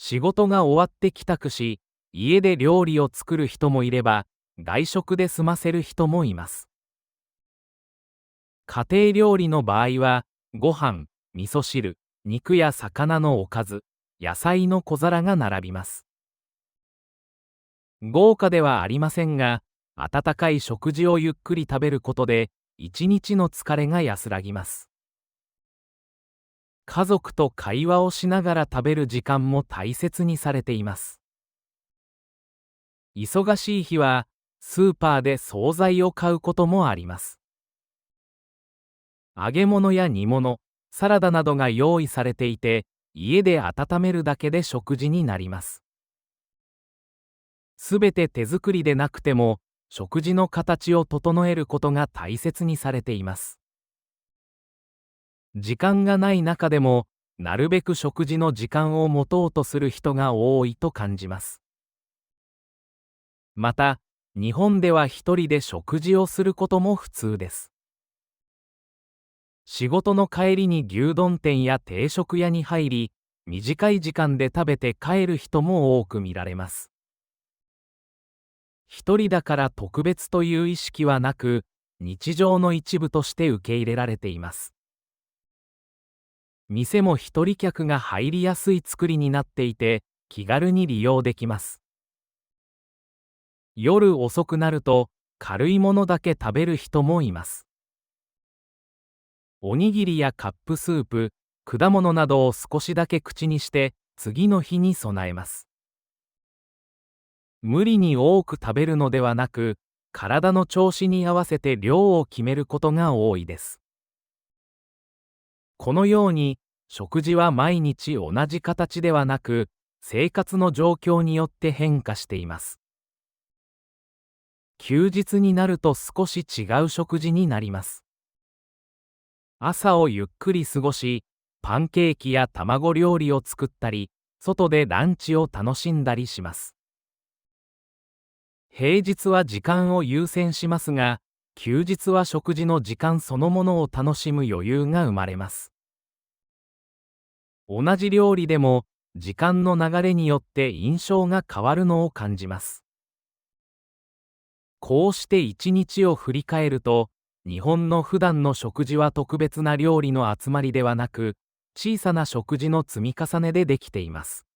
仕事が終わって帰宅し、家で料理を作る人もいれば、外食で済ませる人もいます。家庭料理の場合は、ご飯、味噌汁、肉や魚のおかず、野菜の小皿が並びます。豪華ではありませんが、温かい食事をゆっくり食べることで、一日の疲れが安らぎます。家族と会話をしながら食べる時間も大切にされています。忙しい日は、スーパーで惣菜を買うこともあります。揚げ物や煮物、サラダなどが用意されていて、家で温めるだけで食事になります。すべて手作りでなくても、食事の形を整えることが大切にされています。時間がない中でも、なるべく食事の時間を持とうとする人が多いと感じます。また、日本では一人で食事をすることも普通です。仕事の帰りに牛丼店や定食屋に入り、短い時間で食べて帰る人も多く見られます。一人だから特別という意識はなく、日常の一部として受け入れられています。店も一人客が入りやすい作りになっていて、気軽に利用できます。夜遅くなると、軽いものだけ食べる人もいます。おにぎりやカップスープ、果物などを少しだけ口にして、次の日に備えます。無理に多く食べるのではなく、体の調子に合わせて量を決めることが多いです。このように、食事は毎日同じ形ではなく、生活の状況によって変化しています。休日になると少し違う食事になります。朝をゆっくり過ごし、パンケーキや卵料理を作ったり、外でランチを楽しんだりします。平日は時間を優先しますが、休日は食事の時間そのものを楽しむ余裕が生まれます。同じ料理でも、時間の流れによって印象が変わるのを感じます。こうして一日を振り返ると、日本の普段の食事は特別な料理の集まりではなく、小さな食事の積み重ねでできています。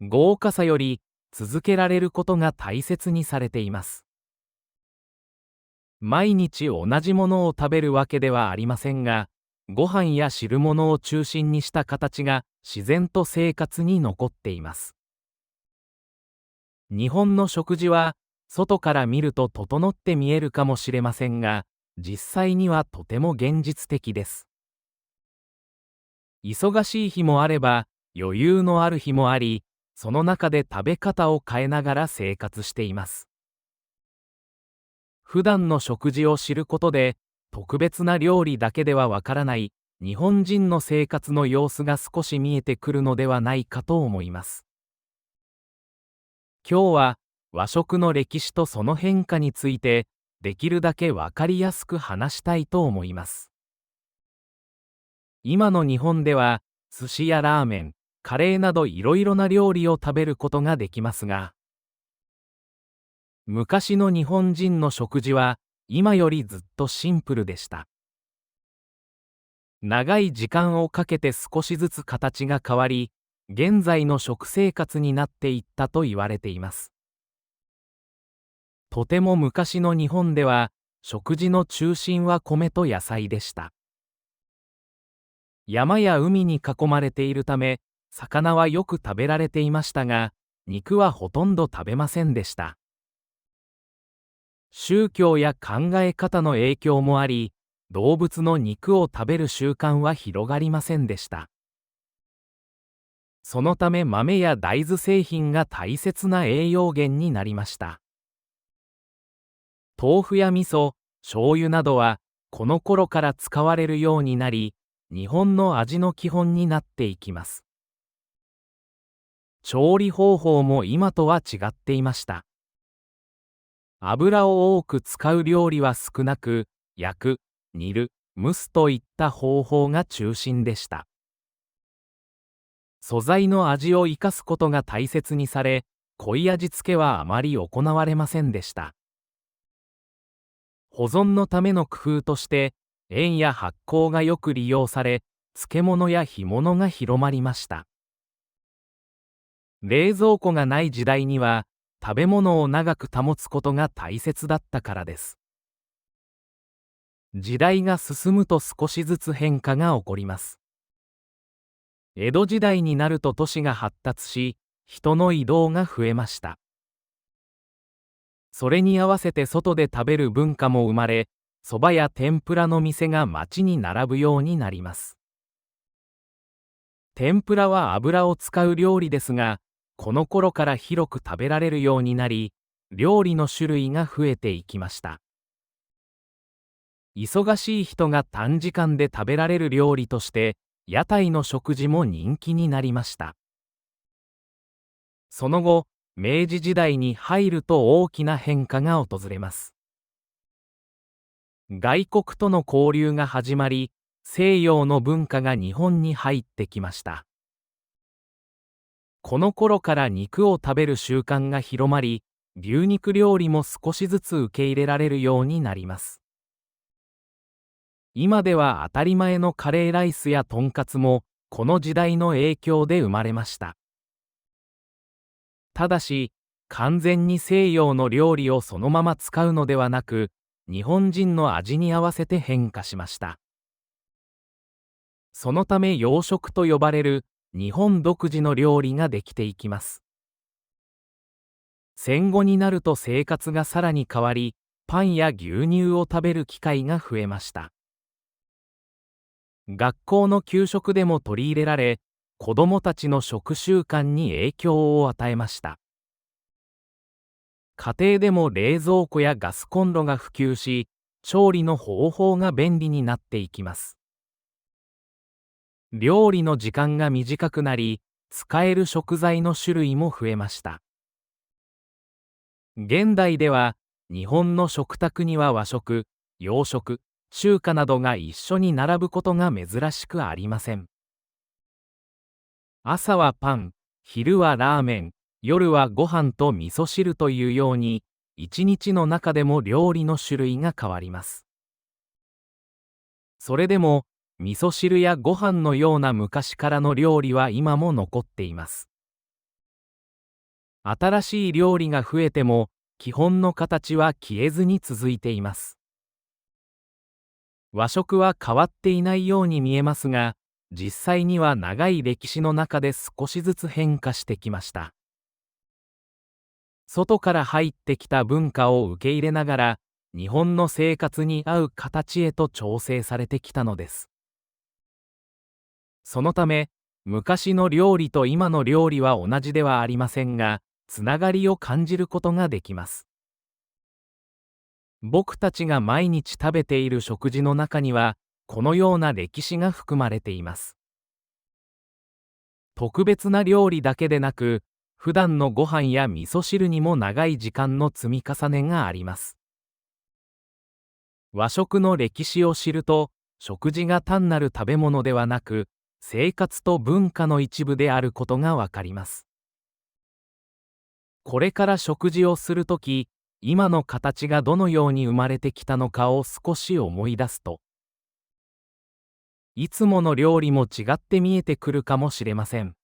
豪華さより、続けられることが大切にされています。毎日同じものを食べるわけではありませんが、ご飯や汁物を中心にした形が自然と生活に残っています。日本の食事は、外から見ると整って見えるかもしれませんが、実際にはとても現実的です。忙しい日もあれば、余裕のある日もあり、その中で食べ方を変えながら生活しています。普段の食事を知ることで、特別な料理だけではわからない日本人の生活の様子が少し見えてくるのではないかと思います。今日は和食の歴史とその変化について、できるだけわかりやすく話したいと思います。今の日本では、寿司やラーメン、カレーなどいろいろな料理を食べることができますが、昔の日本人の食事は今よりずっとシンプルでした。長い時間をかけて少しずつ形が変わり、現在の食生活になっていったと言われています。とても昔の日本では、食事の中心は米と野菜でした。山や海に囲まれているため、魚はよく食べられていましたが、肉はほとんど食べませんでした。宗教や考え方の影響もあり、動物の肉を食べる習慣は広がりませんでした。そのため豆や大豆製品が大切な栄養源になりました。豆腐や味噌、醤油などは、この頃から使われるようになり、日本の味の基本になっていきます。調理方法も今とは違っていました。油を多く使う料理は少なく、焼く、煮る、蒸すといった方法が中心でした。素材の味を生かすことが大切にされ、濃い味付けはあまり行われませんでした。保存のための工夫として、塩や発酵がよく利用され、漬物や干物が広まりました。冷蔵庫がない時代には、食べ物を長く保つことが大切だったからです。時代が進むと少しずつ変化が起こります。江戸時代になると都市が発達し、人の移動が増えました。それに合わせて外で食べる文化も生まれ、蕎麦や天ぷらの店が街に並ぶようになります。天ぷらは油を使う料理ですが、この頃から広く食べられるようになり、料理の種類が増えていきました。忙しい人が短時間で食べられる料理として、屋台の食事も人気になりました。その後、明治時代に入ると大きな変化が訪れます。外国との交流が始まり、西洋の文化が日本に入ってきました。この頃から肉を食べる習慣が広まり、牛肉料理も少しずつ受け入れられるようになります。今では当たり前のカレーライスやとんかつも、この時代の影響で生まれました。ただし、完全に西洋の料理をそのまま使うのではなく、日本人の味に合わせて変化しました。そのため洋食と呼ばれる日本独自の料理ができていきます。戦後になると生活がさらに変わり、パンや牛乳を食べる機会が増えました。学校の給食でも取り入れられ、子どもたちの食習慣に影響を与えました。家庭でも冷蔵庫やガスコンロが普及し、調理の方法が便利になっていきます。料理の時間が短くなり、使える食材の種類も増えました。現代では、日本の食卓には和食、洋食、中華などが一緒に並ぶことが珍しくありません。朝はパン、昼はラーメン、夜はご飯と味噌汁というように、一日の中でも料理の種類が変わります。それでも、味噌汁やご飯のような昔からの料理は今も残っています。新しい料理が増えても、基本の形は消えずに続いています。和食は変わっていないように見えますが、実際には長い歴史の中で少しずつ変化してきました。外から入ってきた文化を受け入れながら、日本の生活に合う形へと調整されてきたのです。そのため、昔の料理と今の料理は同じではありませんが、つながりを感じることができます。僕たちが毎日食べている食事の中には、このような歴史が含まれています。特別な料理だけでなく、普段のご飯や味噌汁にも長い時間の積み重ねがあります。和食の歴史を知ると、食事が単なる食べ物ではなく、生活と文化の一部であることがわかります。これから食事をするとき、今の形がどのように生まれてきたのかを少し思い出すと、いつもの料理も違って見えてくるかもしれません。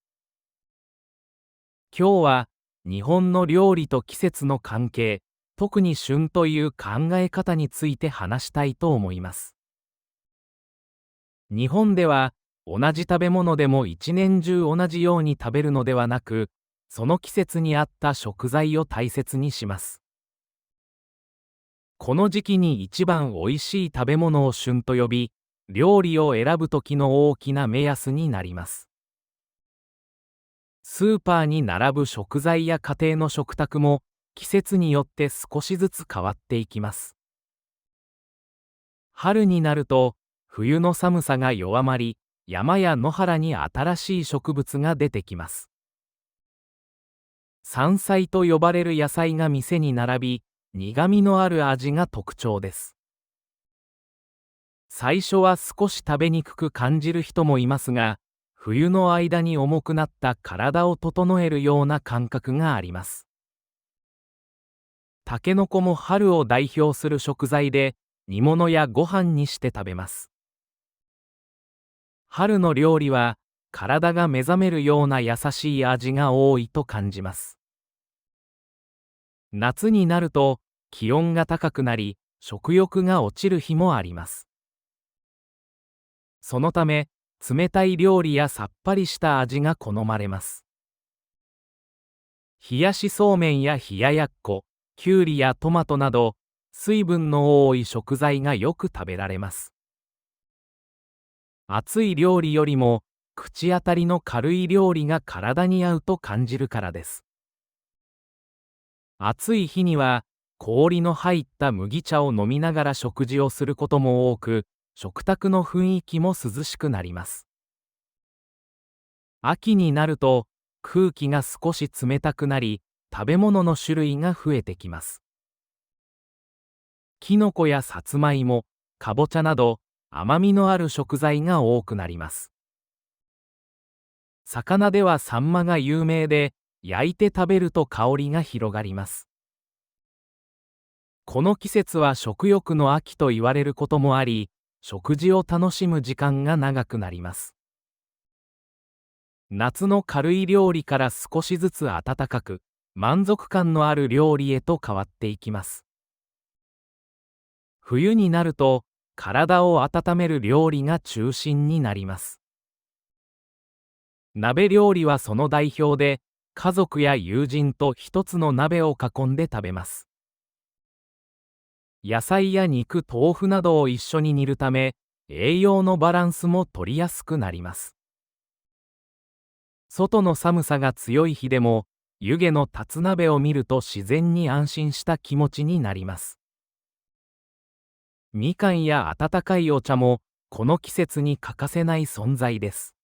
今日は、日本の料理と季節の関係、特に旬という考え方について話したいと思います。日本では、同じ食べ物でも一年中同じように食べるのではなく、その季節に合った食材を大切にします。この時期に一番おいしい食べ物を旬と呼び、料理を選ぶ時の大きな目安になります。スーパーに並ぶ食材や家庭の食卓も季節によって少しずつ変わっていきます。春になると冬の寒さが弱まり、山や野原に新しい植物が出てきます。山菜と呼ばれる野菜が店に並び、苦みのある味が特徴です。最初は少し食べにくく感じる人もいますが、冬の間に重くなった体を整えるような感覚があります。タケノコも春を代表する食材で、煮物やご飯にして食べます。春の料理は、体が目覚めるような優しい味が多いと感じます。夏になると、気温が高くなり、食欲が落ちる日もあります。そのため、冷たい料理やさっぱりした味が好まれます。冷やしそうめんや冷ややっこ、きゅうりやトマトなど、水分の多い食材がよく食べられます。熱い料理よりも、口当たりの軽い料理が体に合うと感じるからです。暑い日には、氷の入った麦茶を飲みながら食事をすることも多く、食卓の雰囲気も涼しくなります。秋になると、空気が少し冷たくなり、食べ物の種類が増えてきます。きのこやさつまいも、かぼちゃなど、甘みのある食材が多くなります。魚ではサンマが有名で、焼いて食べると香りが広がります。この季節は食欲の秋と言われることもあり、食事を楽しむ時間が長くなります。夏の軽い料理から少しずつ温かく、満足感のある料理へと変わっていきます。冬になると、体を温める料理が中心になります。鍋料理はその代表で、家族や友人と一つの鍋を囲んで食べます。野菜や肉、豆腐などを一緒に煮るため、栄養のバランスも取りやすくなります。外の寒さが強い日でも、湯気の立つ鍋を見ると自然に安心した気持ちになります。みかんや温かいお茶も、この季節に欠かせない存在です。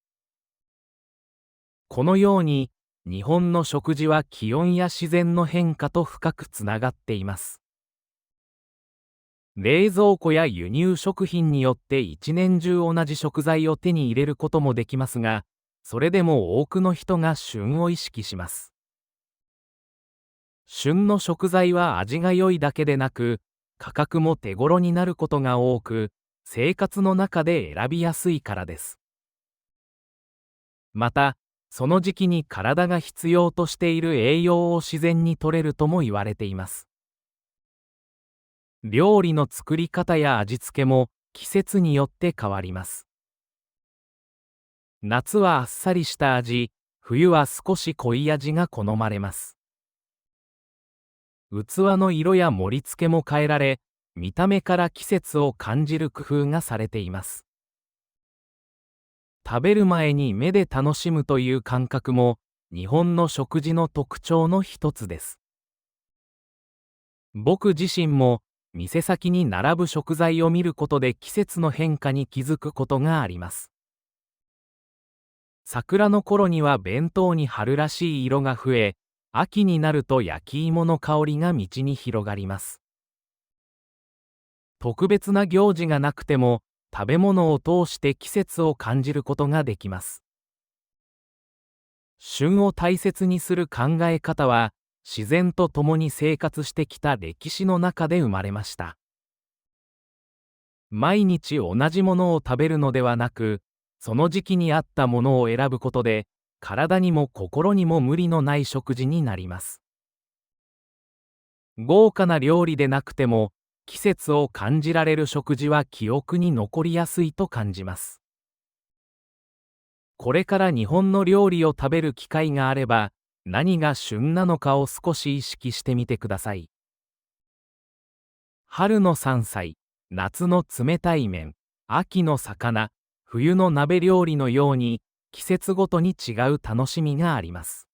このように、日本の食事は気温や自然の変化と深くつながっています。冷蔵庫や輸入食品によって一年中同じ食材を手に入れることもできますが、それでも多くの人が旬を意識します。旬の食材は味が良いだけでなく、価格も手頃になることが多く、生活の中で選びやすいからです。また、その時期に体が必要としている栄養を自然に摂れるとも言われています。料理の作り方や味付けも季節によって変わります。夏はあっさりした味、冬は少し濃い味が好まれます。器の色や盛り付けも変えられ、見た目から季節を感じる工夫がされています。食べる前に目で楽しむという感覚も、日本の食事の特徴の一つです。僕自身も、店先に並ぶ食材を見ることで季節の変化に気づくことがあります。桜の頃には弁当に春らしい色が増え、秋になると焼き芋の香りが道に広がります。特別な行事がなくても、食べ物を通して季節を感じることができます。旬を大切にする考え方は、自然と共に生活してきた歴史の中で生まれました。毎日同じものを食べるのではなく、その時期に合ったものを選ぶことで、体にも心にも無理のない食事になります。豪華な料理でなくても、季節を感じられる食事は記憶に残りやすいと感じます。これから日本の料理を食べる機会があれば、何が旬なのかを少し意識してみてください。春の山菜、夏の冷たい麺、秋の魚、冬の鍋料理のように、季節ごとに違う楽しみがあります。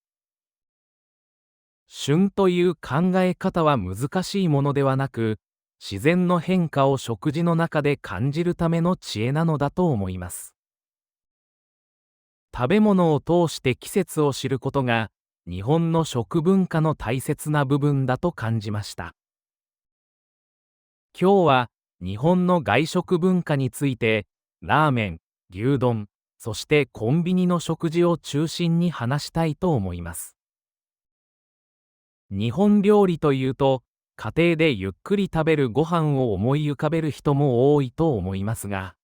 旬という考え方は難しいものではなく、自然の変化を食事の中で感じるための知恵なのだと思います。食べ物を通して季節を知ることが、日本の食文化の大切な部分だと感じました。今日は日本の外食文化について、ラーメン、牛丼、そしてコンビニの食事を中心に話したいと思います。日本料理というと、家庭でゆっくり食べるご飯を思い浮かべる人も多いと思いますが、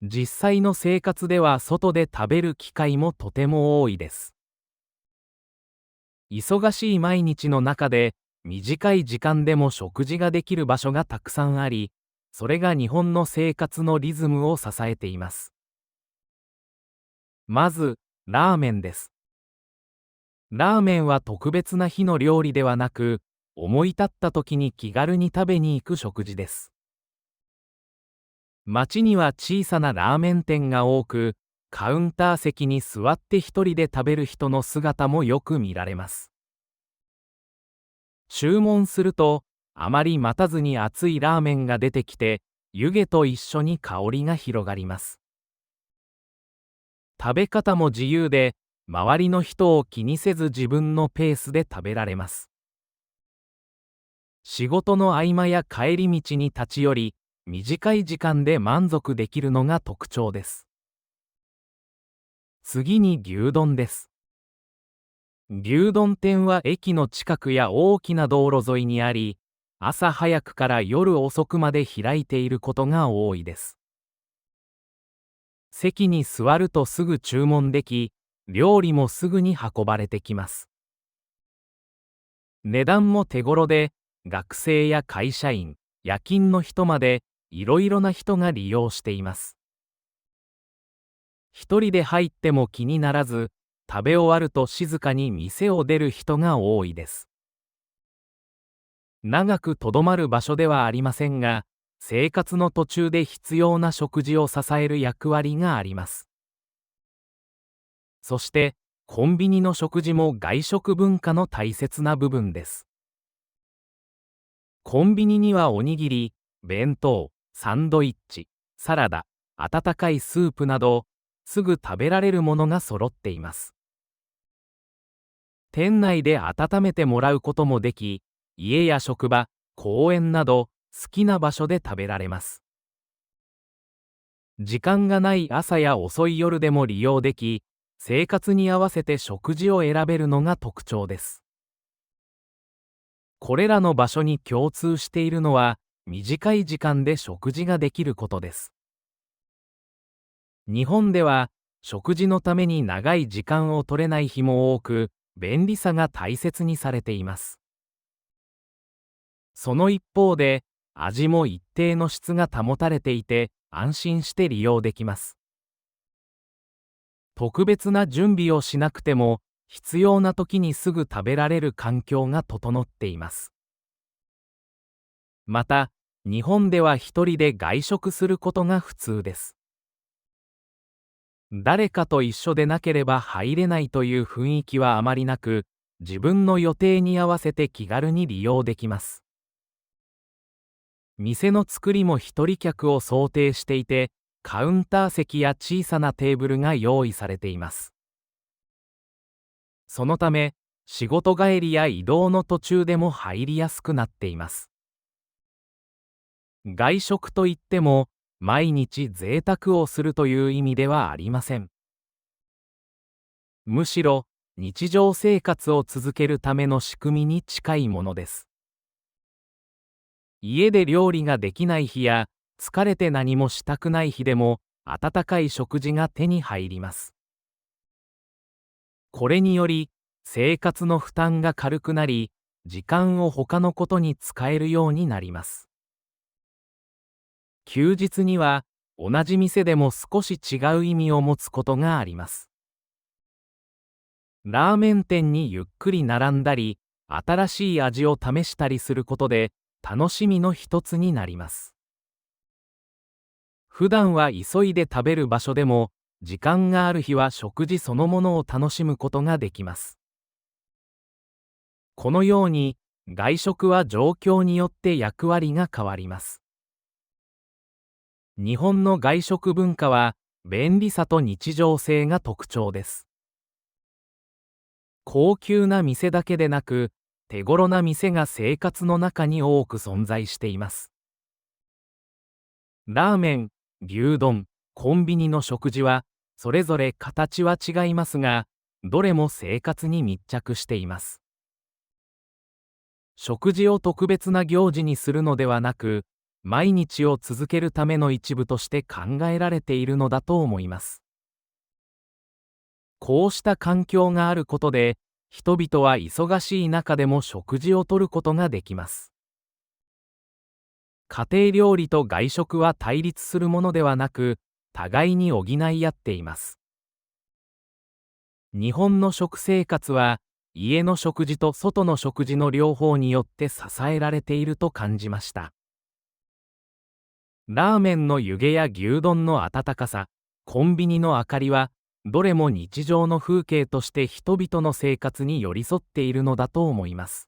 実際の生活では外で食べる機会もとても多いです。忙しい毎日の中で、短い時間でも食事ができる場所がたくさんあり、それが日本の生活のリズムを支えています。まず、ラーメンです。ラーメンは特別な日の料理ではなく、思い立った時に気軽に食べに行く食事です。街には小さなラーメン店が多く、カウンター席に座って一人で食べる人の姿もよく見られます。注文すると、あまり待たずに熱いラーメンが出てきて、湯気と一緒に香りが広がります。食べ方も自由で、周りの人を気にせず自分のペースで食べられます。仕事の合間や帰り道に立ち寄り、短い時間で満足できるのが特徴です。次に牛丼です。牛丼店は駅の近くや大きな道路沿いにあり、朝早くから夜遅くまで開いていることが多いです。席に座るとすぐ注文でき、料理もすぐに運ばれてきます。値段も手頃で、学生や会社員、夜勤の人までいろいろな人が利用しています。一人で入っても気にならず、食べ終わると静かに店を出る人が多いです。長くとどまる場所ではありませんが、生活の途中で必要な食事を支える役割があります。そして、コンビニの食事も外食文化の大切な部分です。コンビニにはおにぎり、弁当、サンドイッチ、サラダ、温かいスープなど、すぐ食べられるものが揃っています。店内で温めてもらうこともでき、家や職場、公園など好きな場所で食べられます。時間がない朝や遅い夜でも利用でき、生活に合わせて食事を選べるのが特徴です。これらの場所に共通しているのは、短い時間で食事ができることです。日本では、食事のために長い時間を取れない日も多く、便利さが大切にされています。その一方で、味も一定の質が保たれていて、安心して利用できます。特別な準備をしなくても、必要な時にすぐ食べられる環境が整っています。また、日本では一人で外食することが普通です。誰かと一緒でなければ入れないという雰囲気はあまりなく、自分の予定に合わせて気軽に利用できます。店の作りも一人客を想定していて、カウンター席や小さなテーブルが用意されています。そのため、仕事帰りや移動の途中でも入りやすくなっています。外食といっても、毎日贅沢をするという意味ではありません。むしろ、日常生活を続けるための仕組みに近いものです。家で料理ができない日や、疲れて何もしたくない日でも、温かい食事が手に入ります。これにより、生活の負担が軽くなり、時間を他のことに使えるようになります。休日には、同じ店でも少し違う意味を持つことがあります。ラーメン店にゆっくり並んだり、新しい味を試したりすることで、楽しみの一つになります。普段は急いで食べる場所でも、時間がある日は食事そのものを楽しむことができます。このように、外食は状況によって役割が変わります。日本の外食文化は、便利さと日常性が特徴です。高級な店だけでなく、手頃な店が生活の中に多く存在しています。ラーメン、牛丼、コンビニの食事は、それぞれ形は違いますが、どれも生活に密着しています。食事を特別な行事にするのではなく、毎日を続けるための一部として考えられているのだと思います。こうした環境があることで、人々は忙しい中でも食事をとることができます。家庭料理と外食は対立するものではなく、互いに補い合っています。日本の食生活は、家の食事と外の食事の両方によって支えられていると感じました。ラーメンの湯気や牛丼の温かさ、コンビニの明かりは、どれも日常の風景として人々の生活に寄り添っているのだと思います。